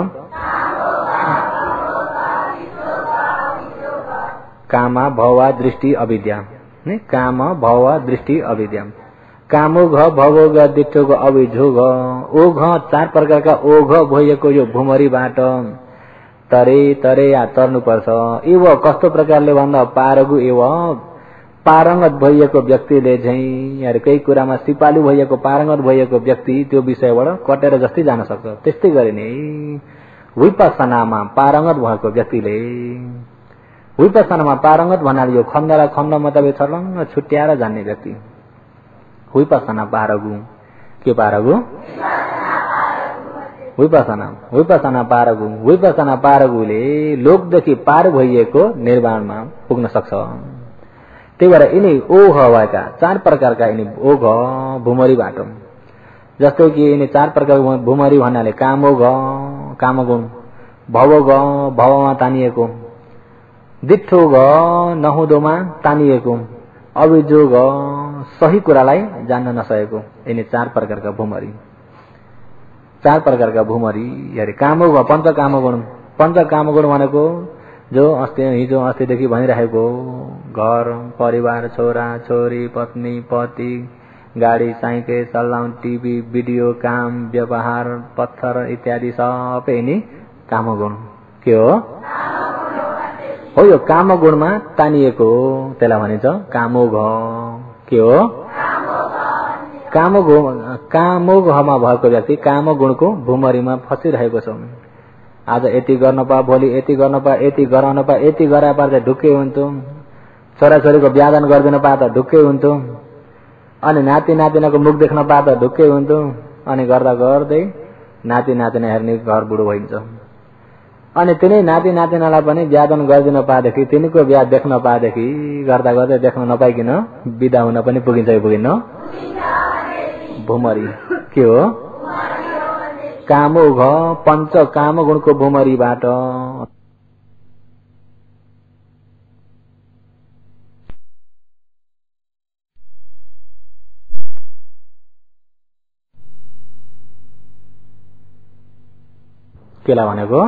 कामा भवा दृष्टि अविद्या। काम भव दृष्टि अविद्या। कामोघ, भवोघ, दिठोघ, अविजोघ। ओघ 4 प्रकारका ओघ भइएको यो भूमरीबाट तरे या तर्नुपर्छ। एव कस्तो प्रकारले भन्दा पारगु एव पारङ्गत भइएको व्यक्तिले झैं केही कुरामा सिपालु भइएको पारङ्गत भइएको व्यक्ति त्यो विषयबाट कटेर जस्तै जान सक्छ। त्यस्तै गरी नै विपස්සनामा पारङ्गत भएको व्यक्तिले विपස්සनामा पारङ्गत भन्नाले यो खण्डलाई खण्ड मतलब छर्लङ्ग छुट्याएर जान्ने व्यक्ति विपස්සना पारगु। के पारगु? विपස්සना पारगु। विपස්සना पारगुले लोकदेखि पार भइएको निर्वाणमा पुग्न सक्छ। त्यही भएर यिनी ओघ भएका 4 प्रकारका यिनी ओघ भूमरीबाट जस्तै कि यिनी 4 प्रकारको भूमरी भन्नाले कामोघ कामगुण, भवोघ भवमा तानिएको, दिठो घ नहुँदोमा तानिएको, अभिजोग सही कुरालाई जान्न नसकेको। यिनी 4 प्रकारका भूमरी, 4 प्रकारका भूमरी। हेरे कामोघ पञ्चकामगुण। पञ्चकामगुण भनेको जो हिजो अस्तिदेखि भनिरहेको घर परिवार, छोरा छोरी, पत्नी पति, गाडी साइकल चलाउन, टिभी भिडियो, काम व्यवहार, पत्थर इत्यादि सबै यिनी कामगुण। के हो? यो कामगुणमा तानिएको, त्यसलाई भनिन्छ कामोघ। के हो? कामोघमा भएको व्यक्ति कामगुणको भूमरीमा फसिरहेको छ। आज यति गर्न पा, भोलि यति गर्न पा, यति गराउन पा, यति गरा पा त ढुक्कै हुन्थ्यो। छोराछोरीको बिहादान गरिदिन पा त ढुक्कै हुन्थ्यो। अनि नाति नातिनाको मुख देख्न पा त ढुक्कै हुन्थ्यो। अनि गर्दा गर्दै नाति नातिना हेर्ने घर बुढो भइन्छ। अनि तिनै नाति नातिनालाई पनि बिहादान गरिदिन पाएदेखि, तिनीको बिहा देख्न पाएदेखि गर्दा गर्दै देख्न नपाइकन बिदा हुन पनि पुगिन्छ कि पुगिन्न? भूमरी। के हो? कामोघ पञ्च कामगुणको भूमरीबाट केला भनेको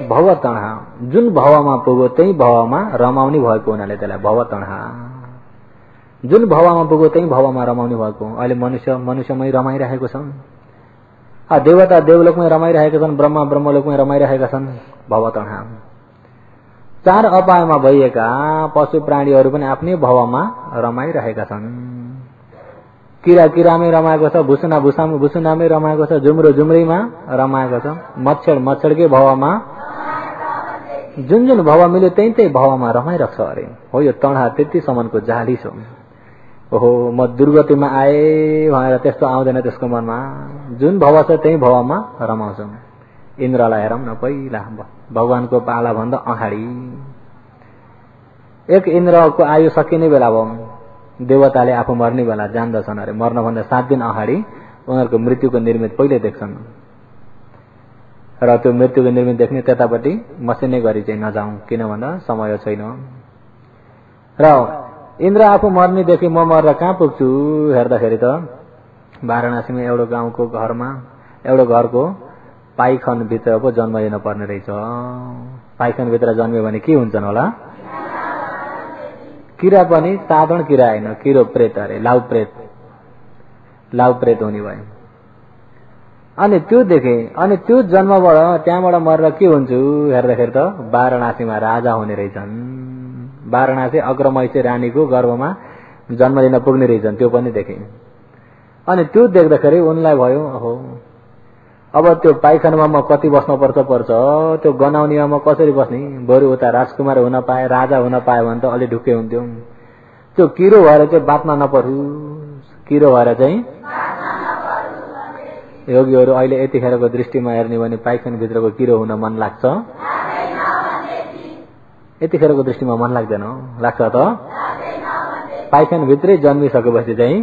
भव तणहा। जुन भवमा पुग्यो त्यही भवमा रमाउने भएको हुनाले त्यसलाई भव तणहा। जुन भवमा पुग्यो त्यही भवमा रमाउने भएको। अहिले मनुष्य मनुष्यमै रमाइरहेको छ, देवता देवलोकमै रमाइरहेका छन्, ब्रह्मा ब्रह्मलोकमै रमाइरहेका छन्। भव तणहा। 4 अपायमा भइएका पशु प्राणीहरू पनि आफ्नै भवमा रमाइरहेका छन्। किरा किरामै रमाएको छ, भुसुना भुसुनामै रमाएको छ, जुम्रो जुम्रैमा रमाएको छ, मच्छर मच्छरकै भवमा। जुन जुन भव मिल्यो त्यही त्यही भवमा रमाइरहेको छ अरे। हो यो तणहा त्यतिसम्मको जाली छ। ओहो म दुर्गतिमा आए भनेर त्यस्तो आउँदैन त्यसको मनमा। जुन भव छ त्यही भवमा रमाउँछ। इन्द्रलाई हेरौँ न, पहिला भगवानको पाला भन्दा अगाडि एक इन्द्रको आयु सकिने बेला भयो। देवताले आफू मर्ने बेला जान्दछन् अरे। मर्नभन्दा 7 दिन अगाडि उनीहरूको मृत्युको निर्मित पहिले देख्छन्। र त्यो मृत्युको निर्मित देख्ने त्यतापट्टि मसिनै गरी चाहिँ नजाउँ, किन भन्दा समय छैन। र इन्द्र आफू मर्नेदेखि म मरेर कहाँ पुग्छु हेर्दाखेरि त वाराणसीमा एउटा गाउँको घरमा एउटा घरको पाइखनभित्र पो जन्म लिन पर्ने रहेछ। पाइखनभित्र जन्मियो भने के हुन्छन् होला? किरा पनि साधारण किरा होइन, किरो प्रेत अरे, लाउ प्रेत हुने भयो। अनि त्यो देखे, अनि त्यो जन्मबाट त्यहाँबाट मरेर के हुन्छु हेर्दाखेरि त वाराणसीमा राजा हुने रहेछन्। वाराणसी अग्रमैसी रानीको गर्भमा जन्म लिन पुग्ने रहेछन्, त्यो पनि देखे। अनि त्यो देख्दाखेरि उनलाई भयो ओहो अब त्यो पाइखानामा म कति बस्न पर्छ, त्यो गनाउनेमा म कसरी बस्ने? बरु उता राजकुमार हुन पाए, राजा हुन पाए भने त अलि ढुक्कै हुन्थ्यो। त्यो किरो भएर चाहिँ बाँच्न नपरोस्, किरो भएर चाहिँ। योगीहरू अहिले यतिखेरको दृष्टिमा हेर्ने भने पाइखानाभित्रको किरो हुन मन लाग्छ? यतिखेरको दृष्टिमा मन लाग्दैन? लाग्छ त? पाइखानाभित्रै जन्मिसकेपछि चाहिँ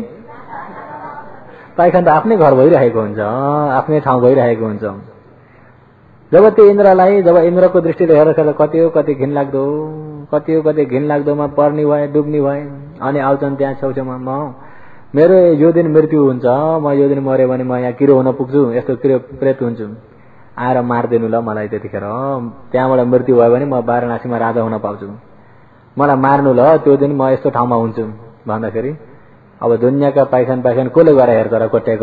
पाइखाना त आफ्नै घर भइरहेको हुन्छ, आफ्नै ठाउँ भइरहेको हुन्छ। जब त्यो इन्द्रलाई, जब इन्द्रको दृष्टिले हेर्दा कति हो कति घिनलाग्दोमा पर्ने भए, डुब्ने भए। अनि आउँछन् त्यहाँ छेउछेउमा, म मेरो यो दिन मृत्यु हुन्छ, म यो दिन मऱ्यो भने म यहाँ किरो हुन पुग्छु, यस्तो किरो प्रेत हुन्छु, आएर मारिदिनु ल मलाई। त्यतिखेर त्यहाँबाट मृत्यु भयो भने म वाराणसीमा राजा हुन पाउँछु, मलाई मार्नु ल, त्यो दिन म यस्तो ठाउँमा हुन्छु भन्दाखेरि अब दुनियाँका पाइखान कसले गएर हेर्छ र कोट्याइ।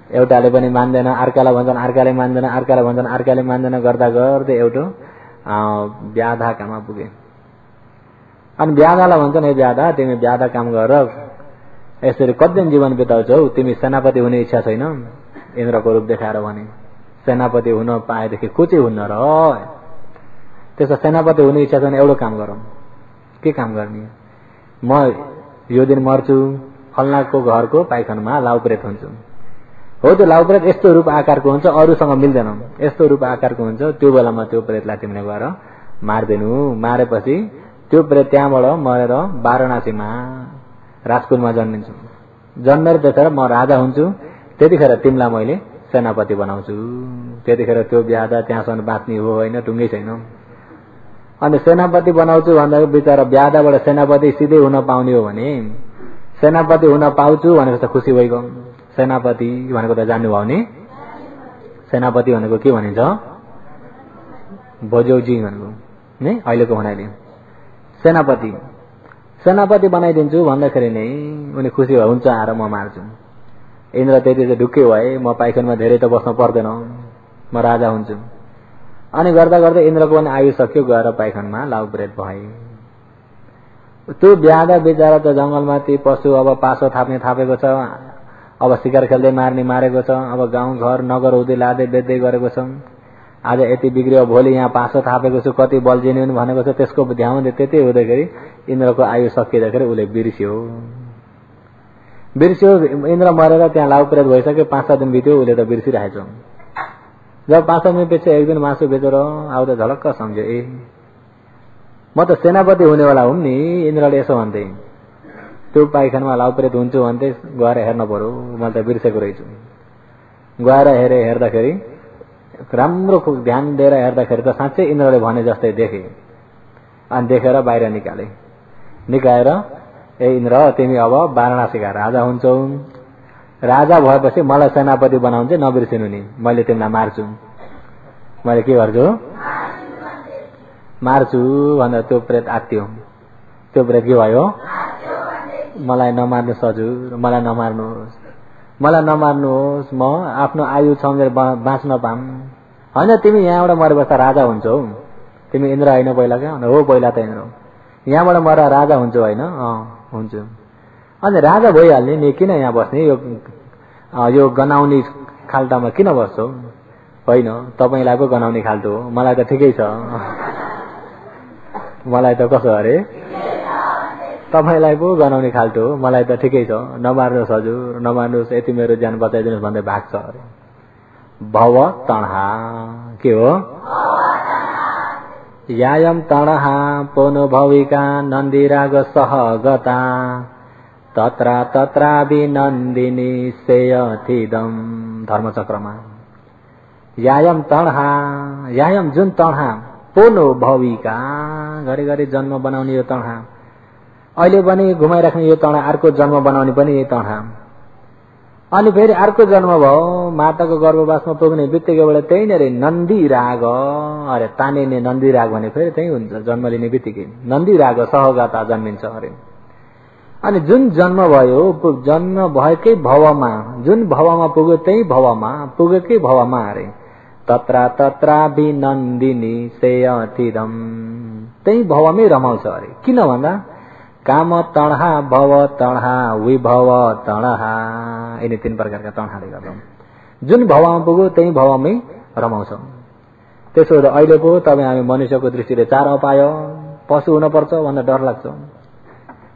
एउटाले पनि मान्दैन, अर्कालाई भन्छन्, अर्काले मान्दैन, अर्काले भन्छन्, अर्काले मान्दैन, गर्दा गर्दै एउटा व्याधाकामा पुगे। अनि व्याधालाई भन्छन्, हे व्याधा तिमी व्याधा काम गरेर यसरी कति दिन जीवन बिताउँछौ? तिमी सेनापति हुने इच्छा छैन? इन्द्रको रूप देखाएर भने सेनापति हुन पाएदेखि को चाहिँ हुन्न र? त्यसो सेनापति हुने इच्छा छैन, एउटा काम गरौँ। के काम गर्ने? म यो दिन मर्छु, फल्नाको घरको पाइखानामा लाउप्रेत हुन्छु। हो त्यो लाउप्रेत यस्तो रूप आकारको हुन्छ, अरूसँग मिल्दैन, यस्तो रूप आकारको हुन्छ। त्यो बेलामा त्यो प्रेतलाई तिमीले गएर मारिदिनु। मारेपछि त्यो प्रेत त्यहाँबाट मरेर वाराणसीमा राजकुलमा जन्मिन्छु। जन्मेर देखेर म राजा हुन्छु, त्यतिखेर तिमीलाई मैले सेनापति बनाउँछु। त्यतिखेर त्यो ब्यादा त्यहाँसम्म बाँच्ने हो होइन, ढुङ्गै छैन। अनि सेनापति बनाउँछु भन्दा बिचरा ब्यादाबाट सेनापति सिधै हुन पाउने हो भने सेनापति हुन पाउँछु भनेको त खुसी भइगयो। सेनापति भनेको त जान्नुभयो नि, सेनापति भनेको के भनिन्छ? भोजौजी भनेको नै अहिलेको भनाइले सेनापति। सेनापति बनाइदिन्छु भन्दाखेरि नै उनी खुसी भयो, हुन्छ आएर म मार्छु। इन्द्र त्यति चाहिँ ढुक्कै भए, म पाइखनमा धेरै त बस्न पर्दैन, म राजा हुन्छु। अनि गर्दा गर्दै इन्द्रको पनि आयु सक्यो, गएर पाइखनमा लाउप्रेत भए। त्यो ब्यादा बिचरा त जंगलमा ती पशु अब पासो थाप्ने थापेको छ, अब शिकार खेल्दै मार्ने मारेको छ, अब गाउँ घर नगर हुँदै लाँदै बेच्दै गरेको छ। आज यति बिग्रियो, भोलि यहाँ पासो थापेको छु, कति बल्झिने भनेको छ। त्यसको ध्यान त्यति हुँदाखेरि इन्द्रको आयु सकिँदाखेरि उसले बिर्स्यो। इन्द्र मरेर त्यहाँ लाउप्रेत भइसक्यो। 5-7 दिन बित्यो, उसले त बिर्सिरहेछ। जब 5-7 दिन पछि एक दिन मासु बेचेर आउँदा झलक्क सम्झ्यो, ए म त सेनापति हुनेवाला हुँ नि। इन्द्रले यसो भन्थे, त्यो पाइखानमा लाउप्रेत हुन्छु भन्थे, गएर हेर्न पर्यो, मैले त बिर्सेको रहेछु। गएर हेर्दाखेरि राम्रो ध्यान दिएर हेर्दाखेरि त साँच्चै इन्द्रले भने जस्तै देखे। अनि देखेर बाहिर निकालेर ए इन्द्र, तिमी अब वाराणसीका राजा हुन्छौ। राजा भएपछि मलाई सेनापति बनाउँछ, नबिर्सिनु नि। मैले तिमीलाई मार्छु। मैले के गर्छु? मार्छु भनेर त्यो प्रेत आत्यो। त्यो प्रेत के भयो? मलाई नमार्नु हजुर, मलाई नमार्नुहोस्, म आफ्नो आयु सम्झेर बाँच्न पाऊँ। होइन, तिमी यहाँबाट मरे बस्दा राजा हुन्छौ। तिमी इन्द्र होइन पहिला? क्या हो, पहिला त इन्द्र। यहाँबाट मरेर राजा हुन्छौ होइन? हुन्छु। अनि राजा भइहाल्ने नि, किन यहाँ बस्ने? यो गनाउने खाल्टामा किन बस्छौ? होइन, तपाईँलाई पो गनाउने खाल्टो हो, मलाई त ठिकै छ। मलाई त कसो अरे? तपाईँलाई पो गनाउने खाल्टो हो, मलाई त ठिकै छ। नमार्नुहोस् हजुर, नमार्नुहोस्, यति मेरो ज्यान बचाइदिनुहोस् भन्दै भाग्छ अरे। भव तणहा के हो? यायम तणहा पोनो भविका नन्दिराग सहगता तत्राभिनन्दिनी सेयथिदम। धर्मचक्रमा यायम तणहा, यायम जुन तणहा, पोनो भविका घरिघरि जन्म बनाउने यो तणहा, अहिले पनि घुमाइराख्ने यो तणहा, अर्को जन्म बनाउने पनि यही तणहा। अनि फेरि अर्को जन्म भयो, माताको गर्भवासमा पुग्ने बित्तिकैबाट त्यही नै नन्दी राग, अरे तानिने नन्दी राग भने फेरि त्यही हुन्छ, जन्म लिने बित्तिकै नन्दी राग सहगता जन्मिन्छ अरे। अनि जुन जन्म भयो, जन्म भएकै भवमा, जुन भवमा पुग्यो त्यही भवमा पुगेकै भवमा अरे। तत्राभिनन्दिनी सेयथिदम, त्यही भवमै रमाउँछ अरे। किन भन्दा काम तणहा, भव तणहा, विभव तणहा, यिनी 3 प्रकारका तणहाले गर्दा जुन भवमा पुग्यो त्यही भवमै रमाउँछ। त्यसो हुँदा अहिले पो तपाईँ हामी मनुष्यको दृष्टिले 4 अपाय, पशु हुनुपर्छ भन्दा डर लाग्छ,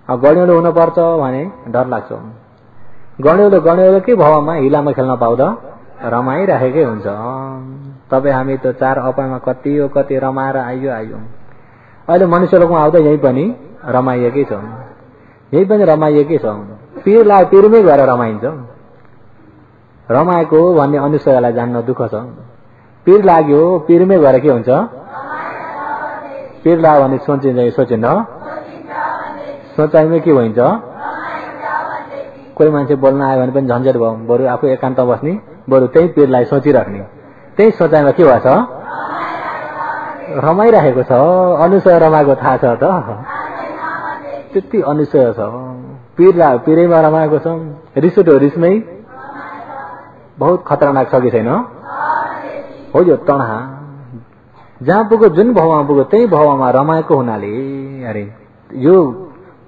गण्यौलो हुनुपर्छ भने डर लाग्छ। गण्यौलोकै भवमा हिलामा खेल्न पाउँदा रमाइराखेकै हुन्छ। तपाईँ हामी त 4 अपायमा कति रमाएर आइयो। अहिले मनुष्य लोकमा आउँदा यही पनि रमाइएकै छ, पिरमै गएर रमाइन्छ। रमाएको भन्ने अनुसयलाई जान्न दुःख छ। पिर लाग्यो, पिरमै गएर के हुन्छ? पिर लाग्यो भने सोचिन्न, सोचाइमै के भइन्छ? कोही मान्छे बोल्न आयो भने पनि झन्झट भयो, बरु आफू एकान्त बस्ने, बरु त्यही पिरलाई सोचिराख्ने, त्यही सोचाइमा के भएछ? रमाइराखेको छ। अनुसय रमाएको थाहा छ त? त्यति अनुसय छ। पिरैमा रमाएको छ। रिस उठ्यो, रिसमै बहुत खतरनाक छ कि छैन? हो यो तणहा। जहाँ पुग्यो, जुन भवमा पुग्यो त्यही भवमा रमाएको हुनाले अरे यो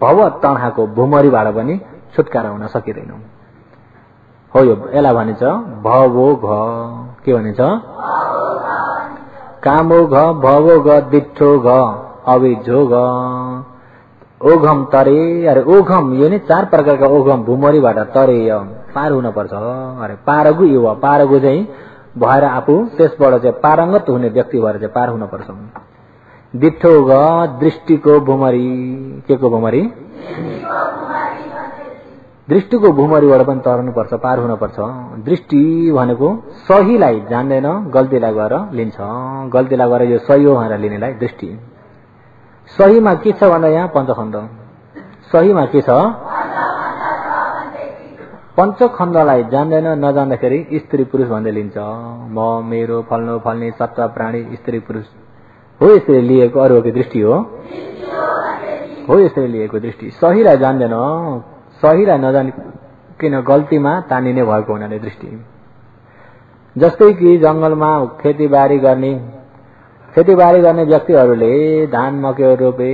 भव तणहाको भुमरीबाट पनि छुटकारा हुन सकिँदैन। हो यो यसलाई भनिन्छ भवो घ। के भनिन्छ? कामो घ, भवो घ, दिठो घ, अविझो घ, ओघम तरे। अरे ओघम यो नि 4 प्रकारका ओघम भुमरीबाट तरेय पार हुन पर्छ अरे। पारगु युव, पारगु चाहिँ भएर आफू त्यसबाट चाहिँ पारङ्गत हुने व्यक्ति भएर चाहिँ पार हुन पर्छ। दिठो घ, दृष्टिको भुमरी। के को भुमरी? दृष्टिको भुमरीबाट पनि तर्नुपर्छ, पार हुनुपर्छ। दृष्टि भनेको सहीलाई जान्दैन, गल्तीलाई गएर लिन्छ, गल्तीलाई गएर यो सही हो भनेर लिनेलाई दृष्टि। सहीमा के छ भन्दा यहाँ पञ्चखण्ड, सहीमा के छ? पञ्चखण्डलाई जान्दैन, नजान्दाखेरि स्त्री पुरुष भन्दै लिन्छ। म, मेरो, फल्नु फल्ने, सत्व प्राणी, स्त्री पुरुष हो। यसरी लिएको अरू हो दृष्टि हो, यसरी लिएको दृष्टि। सहीलाई जान्दैन, सहीलाई नजानिकन गल्तीमा तानिने भएको हुनाले दृष्टि। जस्तै कि जंगलमा खेतीबारी गर्ने व्यक्तिहरूले धान मकैहरू रोपे,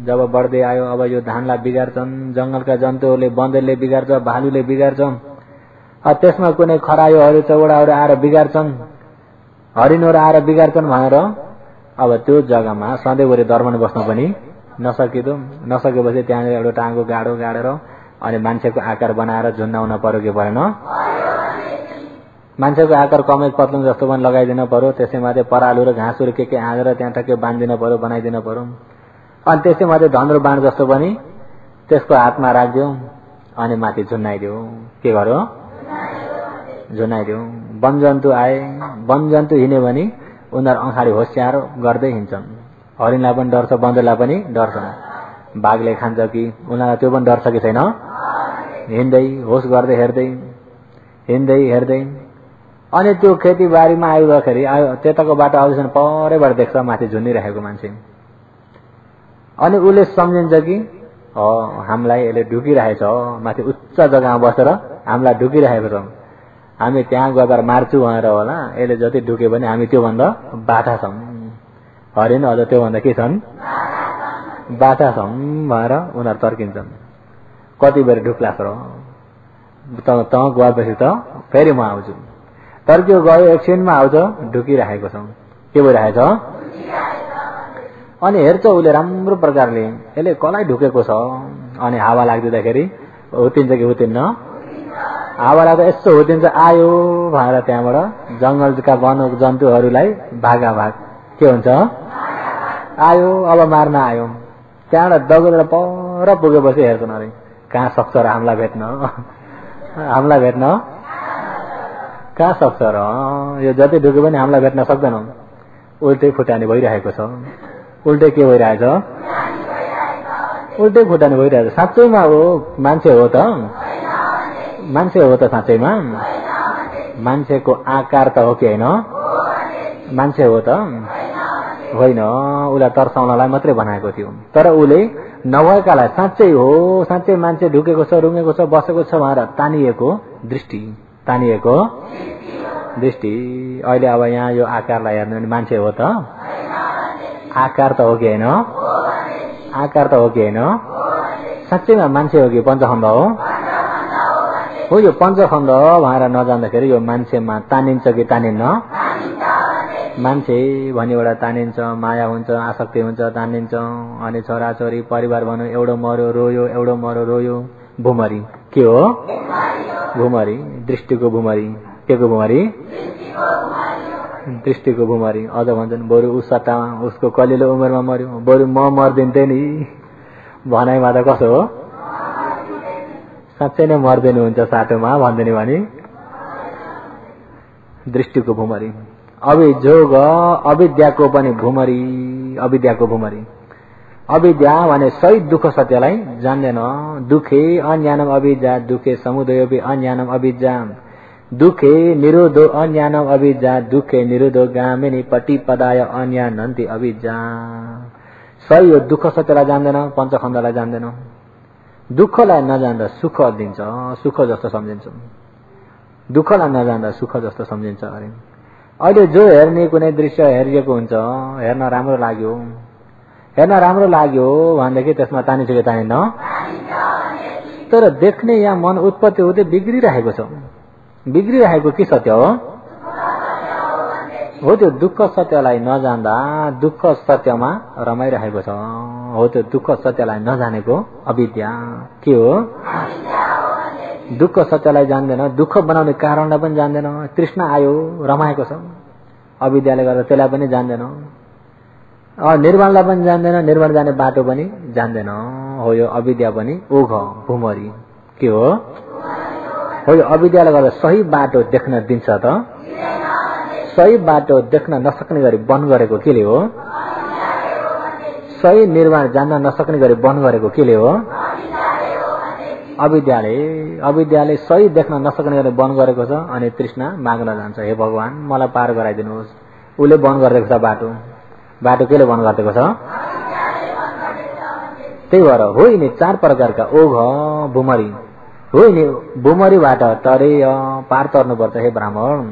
जब बढ्दै आयो अब यो धानलाई बिगार्छन्, जंगलका जन्तुहरूले, बँदरले बिगार्छ, भालुले बिगार्छ, त्यसमा कुनै खरायोहरू चौडाहरू आएर बिगार्छन्, हरिणहरू आएर बिगार्छन् भनेर अब त्यो जग्गामा सधैँभरि दर्पण बस्न पनि नसकेपछि त्यहाँनिर एउटा टाँगो गाडो गाडेर अनि मान्छेको आकार बनाएर झुन्डाउन पर्यो कि परेन? मान्छेको आकार कमेज पत्लुङ जस्तो पनि लगाइदिन पर्यो, त्यसैमाथि परालु र घाँसहरू के हालेर त्यहाँ टक्कै बाँधिदिन पर्यो, बनाइदिन पर्यो। अनि त्यसैमाथि धन र बाण जस्तो पनि त्यसको हातमा राखिदियो अनि माथि झुन्डाइदियो। के गर्यो? झुन्डाइदियो। वनजन्तु आए, वनजन्तु हिँड्यो भने उनीहरू अगाडि होसियार गर्दै हिँड्छन्। हरिणलाई पनि डर छ, बन्दरलाई पनि डर छ। बाघले खान्छ कि उनीहरूलाई त्यो पनि डर छ कि छैन? हिँड्दै होस गर्दै हेर्दै अनि त्यो खेतीबारीमा आइदाखेरि त्यताको बाटो आउँदैछन्, परैबाट देख्छ माथि झुन्डिरहेको मान्छे। अनि उसले सम्झिन्छ कि हामीलाई यसले ढुकिरहेछ, माथि उच्च जग्गामा बसेर हामीलाई ढुकिरहेको छ, हामी त्यहाँ गएर मार्छु भनेर होला। यसले जति ढुके पनि हामी त्योभन्दा बाठा छौँ। हरिण अझ त्योभन्दा के छन्? बाठा छौँ भनेर उनीहरू तर्किन्छन्। कति बेर ढुक्लास र त गएपछि त फेरि म आउँछु। तर त्यो गयो एकछिनमा आउँछ, ढुकिरहेको छ। के भइरहेछ? अनि हेर्छ उसले राम्रो प्रकारले, यसले कसलाई ढुकेको छ। अनि हावा लाग्दिँदाखेरि हुतिन्छ कि हुतिन्न? हावा लाग्दा यसो हुतिन्छ, आयो भनेर त्यहाँबाट जङ्गलका वन जन्तुहरूलाई भागाभाग के हुन्छ? आयो, अब मार्न आयो। त्यहाँबाट दगुरेर पर पुगेपछि हेर्छन्, अरे कहाँ सक्छ र हामीलाई भेट्न, कहाँ सक्छ र, यो जति ढुके पनि हामीलाई भेट्न सक्दैन। उल्टै फुटानी भइरहेको छ। उल्टै के भइरहेछ? उल्टै फुटानी भइरहेछ। साँच्चैमा हो मान्छे हो त? मान्छे हो त साँच्चैमा? मान्छेको आकार त हो कि होइन? मान्छे हो त? होइन, उसलाई तर्साउनलाई मात्रै बनाएको थियो। तर उसले नभएकालाई साँच्चै हो, साँच्चै मान्छे ढुकेको छ, रुँगेको छ, बसेको छ भनेर तानिएको दृष्टि। अहिले अब यहाँ यो आकारलाई हेर्नु भने मान्छे हो त? आकार त हो कि होइन? आकार त हो कि होइन? साँच्चैमा मान्छे हो कि पञ्चखण्ड हो? हो, यो पञ्चखण्ड भनेर नजान्दाखेरि यो मान्छेमा तानिन्छ कि तानिन्न? मान्छे भन्ने एउटा तानिन्छ, माया हुन्छ, आसक्ति हुन्छ, तानिन्छ। अनि छोराछोरी परिवार भनौँ, एउटो मर्यो रोयो, एउटो मर्यो रोयो। भुमरी के हो? भुमरी, दृष्टिको भुमरी। के को भुमरी? दृष्टिको भुमरी। अझ भन्छन् बरु उसमा उसको कलिलो उमेरमा मर्यो, बरु म मर्दिन्थे नि भनाइमा त कसो हो? साँच्चै नै मर्दिनु हुन्छ साटोमा भन्दिने भने दृष्टिको भुमरी। अभिजोग अविद्याको पनि भुमरी, अविद्याको भुमरी। अविद्या भने सही दुःख सत्यलाई जान्दैन। दुखे अज्ञानम अविद्या, दुखे समुदयोपि अज्ञानम अविद्या, दुखे निरोधो अज्ञानम अविद्या, दुखे निरोधो गामिनी पटिपदाय अज्ञानन्ति अविद्या। सही हो दुःख सत्यलाई जान्दैन, पञ्चखण्डलाई जान्दैन। दुःखलाई नजान्दा सुख दिन्छ, सुख जस्तो सम्झिन्छ। दुःखलाई नजान्दा सुख जस्तो सम्झिन्छ। अरे अहिले जो हेर्ने कुनै दृश्य हेरिएको हुन्छ, हेर्न राम्रो लाग्यो भनेदेखि त्यसमा तानिन्छ कि तानिन्न? तर देख्ने या मन उत्पत्ति हुँदै बिग्रिरहेको छ। बिग्रिरहेको के सत्य हो? हो त्यो दुःख सत्यलाई नजान्दा दुःख सत्यमा रमाइरहेको छ। हो त्यो दुःख सत्यलाई नजानेको अविद्या। के हो? दुःख सत्यलाई जान्दैन, दुःख बनाउने कारणलाई पनि जान्दैन। तृष्णा आयो, रमाएको छ, अविद्याले गर्दा त्यसलाई पनि जान्दैन। निर्वाणलाई पनि जान्दैन, निर्वाण जाने बाटो पनि जान्दैन। हो यो अविद्या पनि ओघ भुमरी। के हो? हो यो अविद्याले गर्दा सही बाटो देख्न दिन्छ त? सही बाटो देख्न नसक्ने गरी बन्द गरेको केले हो? सही निर्वाण जान्न नसक्ने गरी बन्द गरेको केले हो? अविद्याले सही देख्न नसक्ने गरी बन्द गरेको छ। अनि तृष्णा माग्न जान्छ, हे भगवान मलाई पार गराइदिनुहोस्। उसले बन्द गरिदिएको छ बाटो केले बन्द गरिदिएको छ? त्यही भएर हो नि 4 प्रकारका ओघ भुमरी हो नि। भुमरीबाट तरेय पार तर्नुपर्छ हे ब्राह्मण।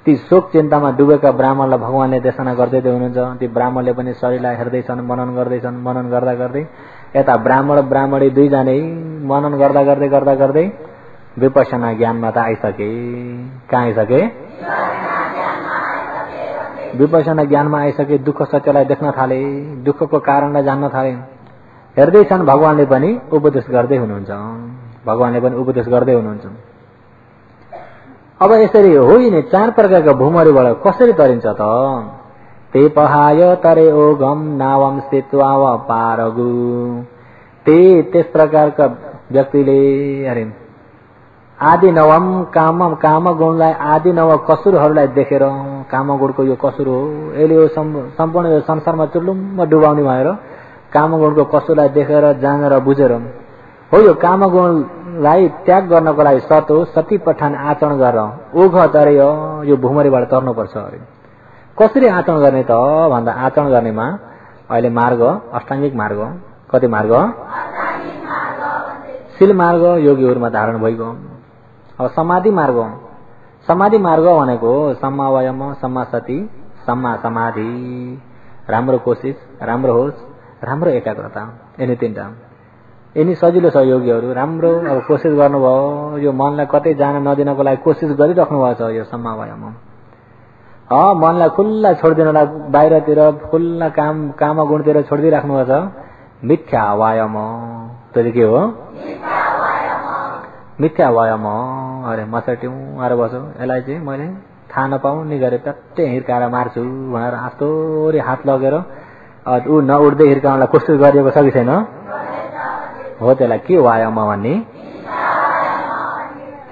ती शोक चिन्तामा डुबेका ब्राह्मणलाई भगवानले देशना गर्दै हुनुहुन्छ। ती ब्राह्मणले पनि शरीरलाई हेर्दैछन्, मनन गर्दैछन्। मनन गर्दा गर्दै यता ब्राह्मणी दुईजनै मनन गर्दा गर्दै विपश्यना ज्ञानमा त आइसके। कहाँ आइसके? विपश्यना ज्ञानमा आइसके। दुःख सत्यलाई देख्न थाले, दुःखको कारणलाई जान्न थाले। हेर्दैछन्, भगवानले पनि उपदेश गर्दै हुनुहुन्छ। अब यसरी होइन 4 प्रकारका भूमरीबाट कसरी तरिन्छ त? ते पहाय तरे ओघम नावम स्थित्वा व पारगु। त्यस प्रकारका व्यक्तिले अरे आदि नवम काम गुणलाई आदि नव कसुरहरूलाई देखेर, काम गुणको यो कसुर हो, यसले यो सम्पूर्ण यो संसारमा चुल्लुम्म डुबाउने भएर काम गुणको कसुरलाई देखेर जानेर बुझेर हो यो काम गुणलाई त्याग गर्नको लागि सती पठान आचरण गरेर ओघ तरे यो भूमरीबाट तर्नुपर्छ अरे। कसरी आचरण गर्ने त भन्दा आचरण गर्नेमा अहिले मार्ग अष्टाङ्गिक मार्ग, कति मार्ग? शील मार्ग योगीहरूमा धारण भइगयो। अब समाधि मार्ग भनेको सम्मा वायाम, सम्मा सती, सम्मा समाधि, राम्रो कोसिस, राम्रो होस, राम्रो एकाग्रता, यिनी 3टा। यिनी सजिलो छ। योगीहरू राम्रो अब कोसिस गर्नुभयो, यो मनलाई कतै जान नदिनको लागि कोसिस गरिराख्नु भएको छ। यो सम्मा वायाम मनलाई खुल्ला छोडिदिनलाई बाहिरतिर खुल्ला काम गुणतिर छोडिदिइराख्नु भएको छ। मिथ्या वायाम त्यो के हो? मिथ्या वायाम। अरे मसट्यौँ आएर बसो, यसलाई चाहिँ मैले थाहा नपाउने गरे प्याट्टै हिर्काएर मार्छु भनेर आस्तोरी हात लगेर ऊ नउड्दै हिर्काउनलाई कोसिस गरिएको छ कि छैन? हो, त्यसलाई के वायाम भन्ने?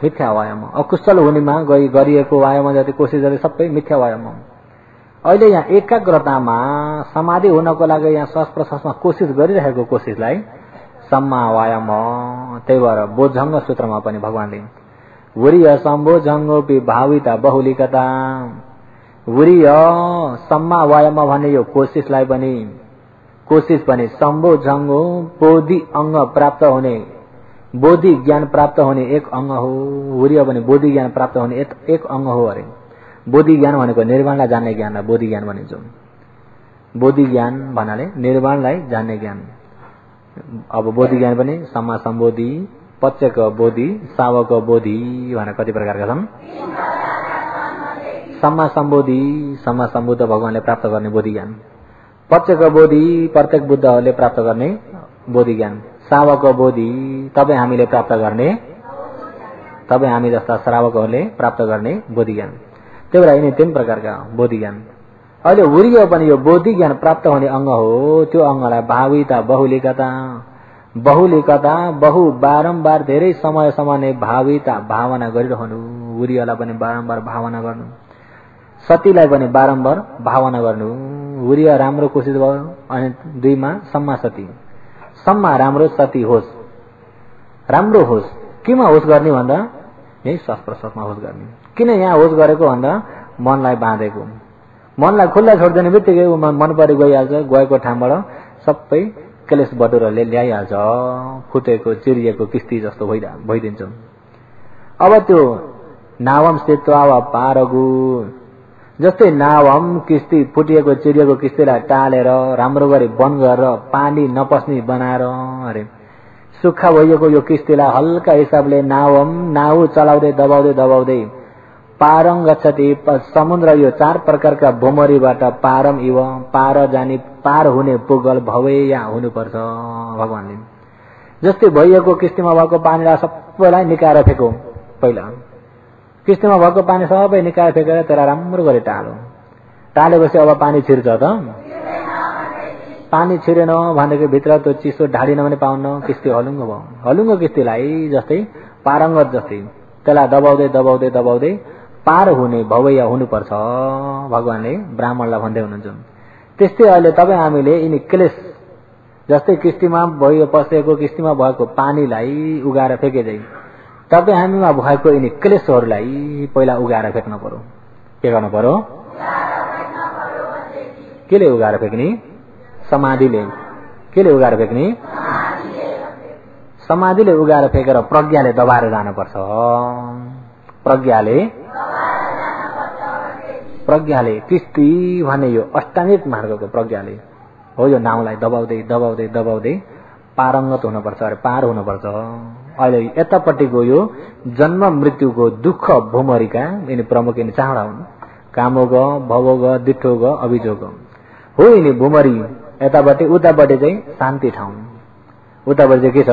मिथ्या वायाम। अकुशल हुनेमा गरिएको वायाम जति कोसिस गरे सबै मिथ्या वायाम। अहिले यहाँ एकाग्रतामा समाधि हुनको लागि यहाँ श्वास प्रश्वासमा कोसिस गरिरहेको कोसिसलाई सम्मा वायाम। त्यही भएर बोधङ्ग सूत्रमा पनि भगवानले वरीय सम्बोधङ्गोपि भाविता बहुलिकता, वरीय सम्मा वायाम भन्ने यो कोसिस पनि सम्बोधङ्गो बोधि अंग प्राप्त हुने, बोधि ज्ञान प्राप्त हुने एक अंग हो। वरीय भने बोधि ज्ञान प्राप्त हुने एक अंग हो अरे। बोधि ज्ञान भनेको निर्वाणलाई जान्ने ज्ञानलाई बोधि ज्ञान भनिन्छ। बोधि ज्ञान भन्नाले निर्वाणलाई जान्ने ज्ञान। अब बोधि ज्ञान पनि सम्मा सम्बोधि, पच्चक बोधि, सावक बोधि भनेर कति प्रकारका छन्? सम्मा सम्बुद्ध भगवानले प्राप्त गर्ने बोधि ज्ञान, पच्चक बोधि प्रत्येक बुद्धहरूले प्राप्त गर्ने बोधि ज्ञान, सावक बोधि तपाईँ हामीले प्राप्त गर्ने, तपाईँ हामी जस्ता श्रावकहरूले प्राप्त गर्ने बोधि ज्ञान। त्यही भएर यिनी 3 प्रकारका बोधि ज्ञान। अहिले वरीय पनि यो बोधि ज्ञान प्राप्त हुने अंग हो। त्यो अंगलाई भाविता बहुलिकता बहु बारम्बार धेरै समय नै भाविता भावना गरिरहनु। वरीयलाई पनि बारम्बार भावना गर्नु, सतीलाई पनि बारम्बार भावना गर्नु। वरीय राम्रो कोसिस भयो। अनि 2मा सम्मा सती, सम्मा राम्रो, सती होस, राम्रो होस। केमा होस गर्ने भन्दा यही श्वास प्रश्वासमा होस गर्ने। किन यहाँ होस गरेको भन्दा मनलाई बाँधेको, मनलाई खुल्ला छोडिदिने बित्तिकै मन परि गइहाल्छ। गएको ठाउँबाट सबै क्लेश बटुरले ल्याइहाल्छ। फुटेको चिरिएको किस्ती जस्तो भइदिन्छ। अब त्यो नावम स्थित्वा वा पारगु, जस्तै नावम किस्ती फुटिएको चिरिएको किस्तीलाई टालेर राम्रो गरी बन्द गरेर पानी नपस्ने बनाएर अरे सुक्खा भइएको यो किस्तीलाई हल्का हिसाबले नाउ चलाउँदै दबाउँदै पारङ गच्छति, समुद्र यो 4 प्रकारका भूमरीबाट पारम इव, पार जाने पार हुने पुगल भवैया हुनुपर्छ भगवानले। जस्तै भइएको किस्तीमा भएको पानीलाई सबैलाई निकाएर फेको। पहिला किस्तीमा भएको पानी सबै निकाएर फेकेर त्यसलाई राम्रो गरी टालेपछि अब पानी छिर्छ त? पानी छिरेन भनेको भित्र त्यो चिसो ढाडिन भने पाउन्न, किस्ती हलुङ्गो भयो। हलुङ्गो किस्तीलाई जस्तै पारङ्गत जस्तै त्यसलाई दबाउँदै दबाउँदै दबाउँदै पार हुने भवैया हुनुपर्छ भगवानले ब्राह्मणलाई भन्दै हुनुहुन्छ। त्यस्तै अहिले तपाईँ हामीले यिनी क्लेश जस्तै किस्तीमा पसेको किस्तीमा भएको पानीलाई उगाएर फेकेदै तपाईँ हामीमा भएको यिनी क्लेशहरूलाई पहिला उगाएर फेक्न पर्यो। के गर्नु पर्यो? केले उगाएर फेक्ने? समाधिले। केले उगाएर फेक्ने? समाधिले उगाएर फेकेर प्रज्ञाले दबाएर जानुपर्छ। प्रज्ञाले किस्ती भने यो अष्टाङ्गिक मार्गको प्रज्ञाले हो। यो नाउँलाई दबाउँदै दबाउँदै दबाउँदै पारङ्गत हुनुपर्छ, अरे पार हुनुपर्छ। अहिले यतापट्टिको यो जन्म मृत्युको दुःख भूमरीका यिनी प्रमुख यिनी चाहडा हुन्। कामोग भवोग दिठोग अभिजोग हो यिनी भूमरी। यतापट्टि उतापट्टि चाहिँ शान्ति ठाउँ। उतापट्टि चाहिँ के छ?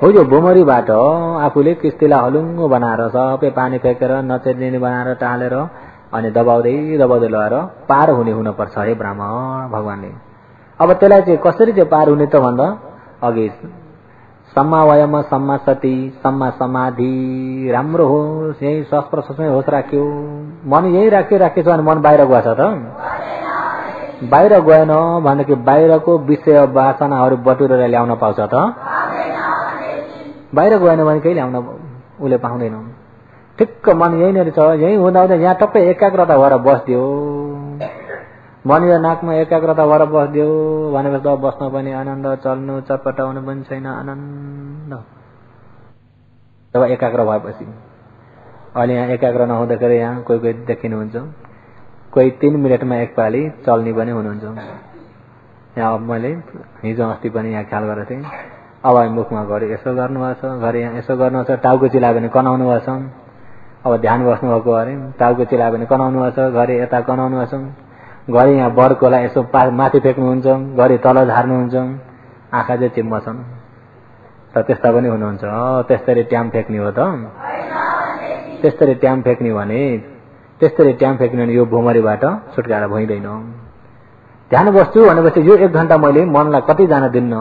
हो यो भूमरीबाट आफूले किस्तीलाई हलुङ्गो बनाएर सबै पानी फेकेर नचेर्ने बनाएर टालेर अनि दबाउँदै दबाउँदै लगाएर पार हुने हुनुपर्छ हे ब्राह्मण भगवानले। अब त्यसलाई चाहिँ कसरी चाहिँ पार हुने त भन्दा अघि सम्मा वयम सम्मा सती सम्मा समाधि राम्रो होस्, यही श्वास प्रश्वासमै होस् राख्यो। मन यही राखेछ भने मन बाहिर गएछ त? बाहिर गएन भनेदेखि बाहिरको विषय वासनाहरू बटुरेर ल्याउन पाउँछ त? बाहिर गएन भने केही ल्याउन उसले पाउँदैन। ठिक्क मन यहीँनिर छ, यहीँ हुँदा हुँदा यहाँ टक्कै एकाग्रता भएर बस्दियो। मन यो नाकमा एकाग्रता भएर बस्दियो भनेपछि त बस्न पनि आनन्द, चल्नु चटपटाउनु पनि छैन आनन्द। जब एकाग्र भएपछि अहिले यहाँ एकाग्र नहुँदाखेरि यहाँ कोही कोही देखिनुहुन्छ, कोही 3 मिनटमा एकपाली चल्ने पनि हुनुहुन्छ। यहाँ अब मैले हिजो अस्ति पनि यहाँ ख्याल गरेको थिएँ। अब मुखमा घरि यसो गर्नुभएको छ, घरि यहाँ यसो गर्नुभएको छ, टाउको चिलायो भने कनाउनु भएको छ। अब ध्यान बस्नुभएको अरे टाउको चिलायो भने कनाउनु भएको छ, घरि यता कनाउनु भएको छ, घरि यहाँ बर्कोलाई यसो माथि फेक्नुहुन्छ, घरि तल झार्नुहुन्छ, आँखा चाहिँ चिम्बछन्। त त्यस्ता पनि हुनुहुन्छ। त्यसरी ट्याम फेक्ने हो त? त्यसरी ट्याम फेक्ने भने यो भूमरीबाट छुटकारा भइँदैन। ध्यान बस्छु भनेपछि यो 1 घण्टा मैले मनलाई कति जान दिन्न,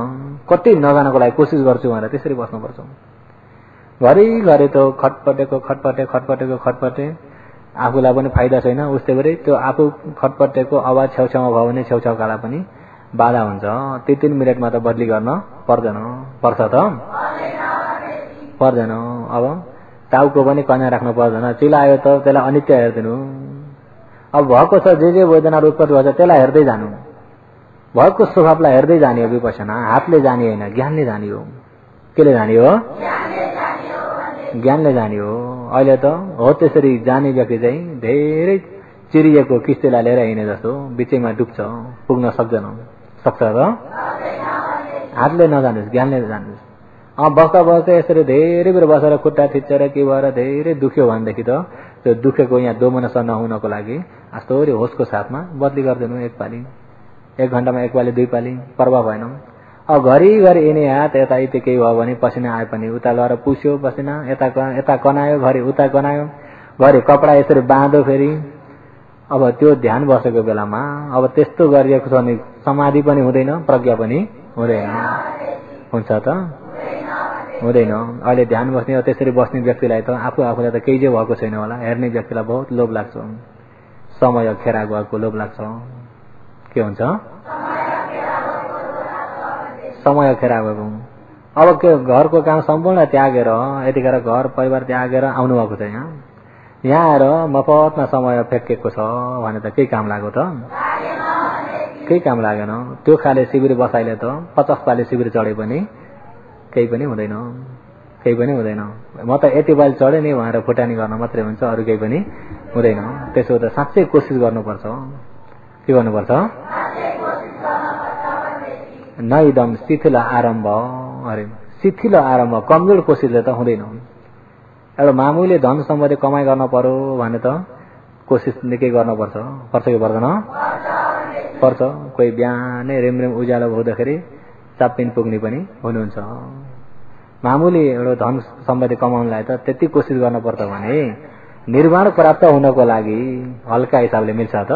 कति नजानको लागि कोसिस गर्छु भनेर त्यसरी बस्नुपर्छ। घरिघरि त खटपटे आफूलाई पनि फाइदा छैन। उस्तै गरी त्यो आफू खटपटेको आवाज छेउछाउमा भयो भने छेउछाउकालाई पनि बाधा हुन्छ। 3 मिनटमा त बदली गर्न पर्दैन। पर्छ त? पर्दैन। अब टाउको पनि कन्या राख्नु पर्दैन। चिलायो त त्यसलाई अनित्य हेरिदिनु। अब भएको छ जे वेदनाहरू उत्पत्ति भन्छ त्यसलाई हेर्दै जानु। भएको स्वभावलाई हेर्दै जाने हो विपसना। हातले जाने होइन, ज्ञानले जाने हो। केले जाने हो? ज्ञानले जाने हो। अहिले त हो त्यसरी जाने व्यक्ति चाहिँ धेरै चिरिएको किस्तीलाई लिएर हिँडे जस्तो बिचैमा डुब्छ, पुग्न सक्दैन। सक्छ त? हातले नजानुहोस्, ज्ञानले जानुहोस्। बस्दा बस्दै यसरी धेरै बेर बसेर खुट्टा थिचेर के भएर धेरै दुख्यो भनेदेखि त त्यो दुखेको यहाँ दोमनसा नहुनको लागि आस्तोरी होसको साथमा बदली गरिदिनु। एकपाली 1 घण्टामा एकपाली 2 पाली पर्वा भएन। अब घरिघरि यिनी हात यता यति केही भयो भने पसिना आए पनि उता लगाएर पुस्यो पसिना, यता कनायो, घरि उता कनायो, घरि कपडा यसरी बाँधो फेरि। अब त्यो ध्यान बसेको बेलामा अब त्यस्तो गरिएको छ भने समाधि पनि हुँदैन, प्रज्ञा पनि हुँदैन। हुन्छ त? हुँदैन। अहिले ध्यान बस्ने त्यसरी बस्ने व्यक्तिलाई त आफूलाई त केही जे भएको छैन होला, हेर्ने व्यक्तिलाई बहुत लोभ लाग्छ। समय खेरा गएको लोभ लाग्छ। के हुन्छ? समय खेरा गएको। अब के घरको काम सम्पूर्ण त्यागेर यतिखेर घर परिवार त्यागेर आउनु भएको छ यहाँ आएर मफतमा समय फ्याँकेको छ भने त केही काम लाग्यो त? केही काम लागेन। त्यो खाले शिविर बसाइले त 50 पाली शिविर चढे पनि केही पनि हुँदैन। केही पनि हुँदैन। म त यति पाली चढे नि भनेर फुटानी गर्न मात्रै हुन्छ, अरू केही पनि हुँदैन। त्यसो त साँच्चै कोसिस गर्नुपर्छ। के गर्नुपर्छ? नैदम शिथिल आरम्भ। अरे शिथिल आरम्भ कमजोर कोसिसले त हुँदैन। एउटा मामुली धन सम्पत्ति कमाइ गर्न पर्यो भने त कोसिस निकै गर्नुपर्छ। पर्छ कि पर्दैन? पर्छ। कोही बिहानै रेमरेम उज्यालो हुँदाखेरि चाप्पिन पुग्ने पनि हुनुहुन्छ। मामुली एउटा धन सम्पत्ति कमाउनलाई त त्यति कोसिस गर्नुपर्छ भने निर्वाण प्राप्त हुनको लागि हल्का हिसाबले मिल्छ त?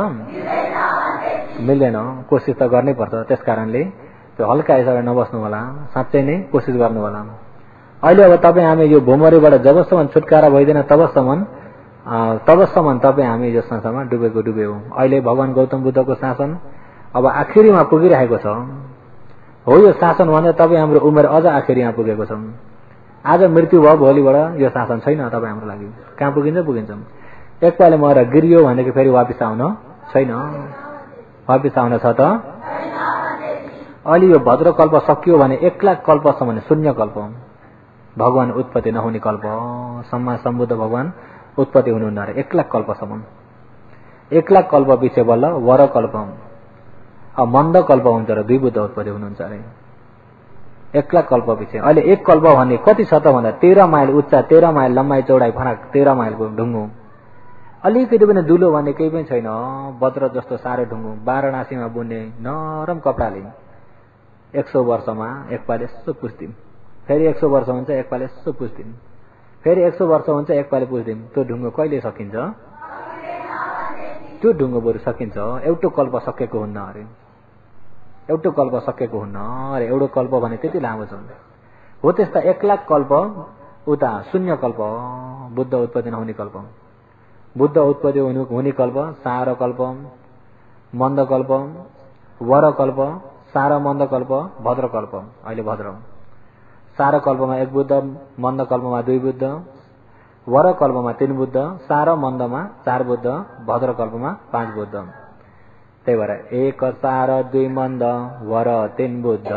मिल्दैन, कोसिस त गर्नै पर्छ। त्यसकारणले त्यो हल्का हिसाबले नबस्नु होला, साँच्चै नै कोसिस गर्नु होला। अहिले अब तपाईँ हामी यो भुमरीबाट जबसम्म छुटकारा भइदैन तबसम्म तपाईँ हामी यो संसारमा डुबे हो। अहिले भगवान गौतम बुद्धको शासन अब आखिरीमा पुगिरहेको छ। हो यो शासन भन्दा तपाईँ हाम्रो उमेर अझ आखिरीमा पुगेको छ। आज मृत्यु भयो, भोलिबाट यो शासन छैन तपाईँ हाम्रो लागि। कहाँ पुगिन्छ। एकपल्ट मर गिरियो भनेदेखि फेरि वापिस आउन छैन। वापिस आउन छ त अहिले यो भद्रकल्प सकियो भने 1,00,000 कल्पसम्म शून्य कल्प, भगवान उत्पत्ति नहुने कल्प, सम्मा सम्बुद्ध भगवान उत्पत्ति हुनुहुन्न अरे 1,00,000 कल्पसम्म। 1,00,000 कल्प पछि बल्ल वर कल्प, मन्द कल्प हुन्छ र 2 बुद्ध उत्पत्ति हुनुहुन्छ अरे 1,00,000 कल्प पछि। अहिले 1 कल्प भने कति छ त भन्दा 13 माइल उच्चा, 13 माइल लम्बाइ चौडाइ फरक, 13 माइलको ढुङ्गो। अलिकति पनि दुलो भन्ने केही पनि छैन। वज्र जस्तो साह्रो ढुङ्गो, वाराणसीमा बुन्ने नरम कपडाले 100 वर्षमा एकपाल यसो पुस्दिम, फेरि 100 वर्ष हुन्छ एकपाल यसो पुस्दिम, फेरि 100 वर्ष हुन्छ एकपाल पुस्दिम। त्यो ढुङ्गो कहिले सकिन्छ? त्यो ढुङ्गो बरु सकिन्छ। एउटो कल्प सकेको हुन्न अरे, एउटो कल्प सकेको हुन्न अरे। एउटो कल्प भने त्यति लामो छ। हो त्यस्ता 1,00,000 कल्प उता शून्य कल्प, बुद्ध उत्पत्ति नहुने कल्प। बुद्ध उत्पत्ति हुने कल्प सार कल्प, मन्द कल्प, वर कल्प, सार मन्द कल्प, भद्र कल्प। अहिले भद्र सार कल्पमा 1 बुद्ध, मन्द कल्पमा 2 बुद्ध, वर कल्पमा 3 बुद्ध, सार मन्दमा 4 बुद्ध, भद्र कल्पमा 5 बुद्ध। त्यही भएर 1 सार 2 मन्द, वर 3 बुद्ध,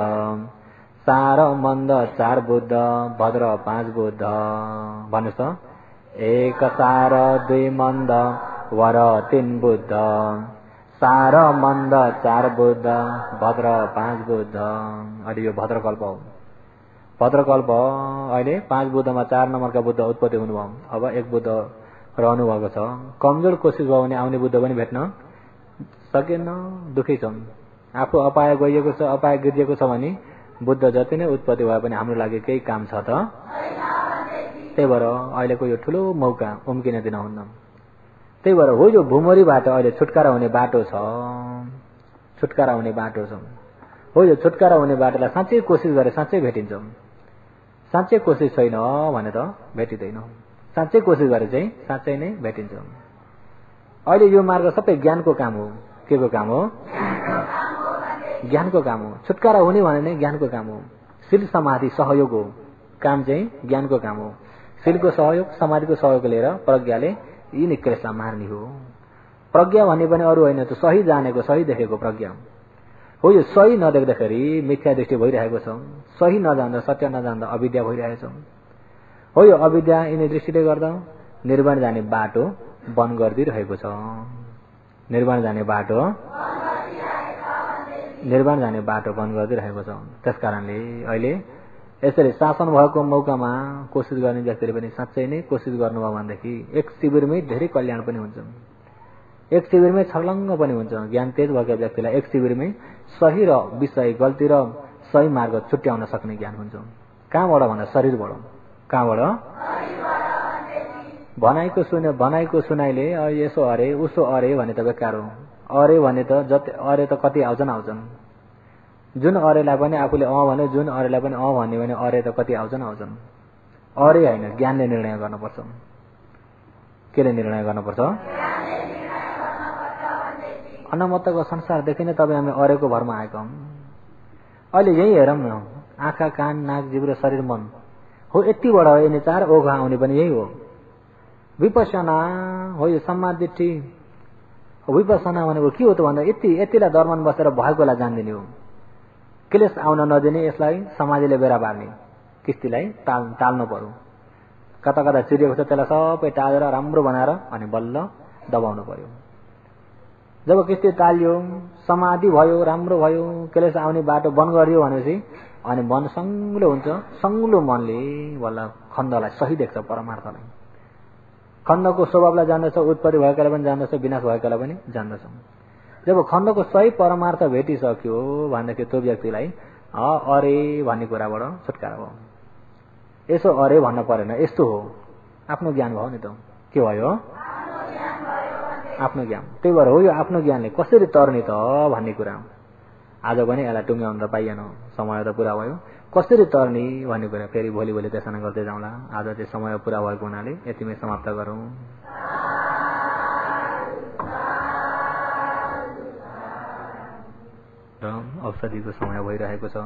सार मन्द 4 बुद्ध, भद्र 5 बुद्ध। भन्नुहोस् त, 1 सार 2 मन्द, वर 3 बुद्ध, सार मन्द 4 बुद्ध, भद्र 5 बुद्ध। अहिले यो भद्रकल्प हो। भद्रकल्प अहिले 5 बुद्धमा 4 नम्बरका बुद्ध उत्पत्ति हुनुभयो। अब 1 बुद्ध रहनु भएको छ। कमजोर कोसिस भयो भने आउने बुद्ध पनि भेट्न सकेन, दुखी छौँ। आफू अपाय गइएको छ, अपाय गिरिएको छ भने बुद्ध जति नै उत्पत्ति भए पनि हाम्रो लागि केही काम छ त? त्यही भएर अहिलेको यो ठुलो मौका उम्किन दिनुहुन्न। त्यही भएर हो यो भुमरीबाट अहिले छुटकारा हुने बाटो छ, छुटकारा हुने बाटो छ। हो यो छुटकारा हुने बाटोलाई साँच्चै कोसिस गरे साँच्चै भेटिन्छ। साँच्चै कोसिस छैन भने त भेटिँदैन। साँच्चै कोसिस गरे चाहिँ साँच्चै नै भेटिन्छ। अहिले यो मार्ग सबै ज्ञानको काम हो। के को काम हो? ज्ञानको काम हो। छुटकारा हुने भने नै ज्ञानको काम हो। शील समाधि सहयोग हो, काम चाहिँ ज्ञानको काम हो। शीलको सहयोग, समाधिको सहयोग लिएर प्रज्ञाले यी निक्लेशलाई मार्ने हो। प्रज्ञा भन्ने पनि अरू होइन, त सही जानेको, सही देखेको प्रज्ञा हो। यो सही नदेख्दाखेरि मिथ्या दृष्टि भइरहेको छ। सही नजान्दा, सत्य नजान्दा अविद्या भइरहेछ। हो यो अविद्या यिनी दृष्टिले गर्दा निर्वाण जाने बाटो बन्द गरिदिरहेको छ। निर्वाण जाने बाटो बन्द गरिदिरहेको छ। त्यसकारणले अहिले यसरी शासन भएको मौकामा कोसिस गर्ने व्यक्तिले पनि साँच्चै नै कोसिस गर्नुभयो भनेदेखि 1 शिविरमै धेरै कल्याण पनि हुन्छ। 1 शिविरमै छर्लङ्ग पनि हुन्छ। ज्ञान तेज भएको व्यक्तिलाई 1 शिविरमै सही र विषय, गल्ती र सही मार्ग छुट्याउन सक्ने ज्ञान हुन्छ। कहाँबाट भन्दा शरीरबाट। कहाँबाट? भनाइको सुनाइले यसो अरे उसो अरे भने त बेकार हो। अरे भने त जति अरे त कति आउँछन्। जुन अरेलाई पनि आफूले भन्यो, जुन अरेलाई पनि भन्यो भने अरे त कति आउँछन्। अरे होइन, ज्ञानले निर्णय गर्नुपर्छ। केले निर्णय गर्नुपर्छ? अनमत्तको संसारदेखि नै तपाईँ हामी अरेको भरमा आएका हौँ। अहिले यही हेरौँ न, आँखा, कान, नाक, जिब्रो, शरीर, मन हो। यतिबाट हो यिनी 4 ओघ आउने पनि यही हो। विपसना हो यो सम्मादिठी। विपसना भनेको के हो त भन्दा यतिलाई दर्मन बसेर भएकोलाई जान्दिने हो। क्लेश आउन नदिने, यसलाई समाजले बेरा पार्ने, किस्तीलाई टाल्नु पर्यो। कता कता चिरिएको छ त्यसलाई सबै टालेर राम्रो बनाएर अनि बल्ल दबाउनु पर्यो। जब किस्ती टालियो, समाधि भयो, राम्रो भयो, क्लेश आउने बाटो बन्द गरियो भनेपछि अनि मन सङ्लो हुन्छ। सङ्लो मनले बल्ल खण्डलाई सही देख्छ, परमार्थलाई। खण्डको स्वभावलाई जान्दछ, उत्पत्ति भएकालाई पनि जान्दछ, विनाश भएकालाई पनि जान्दछ। जब खण्डको सही परमार्थ भेटिसक्यो भनेदेखि त्यो व्यक्तिलाई अरे भन्ने कुराबाट छुटकारा भयो। यसो अरे भन्न परेन, यस्तो हो। आफ्नो ज्ञान भयो नि त। के भयो? आफ्नो ज्ञान। त्यही भएर हो यो आफ्नो ज्ञानले कसरी तर्ने त भन्ने कुरा हो। आज पनि यसलाई टुङ्ग्याउन त पाइएन, समय त पुरा भयो। कसरी तर्ने भन्ने कुरा फेरि भोलि त्यसना गर्दै जाउँला। आज चाहिँ समय पुरा भएको हुनाले यतिमै समाप्त गरौँ। र औषधिको समय भइरहेको छ।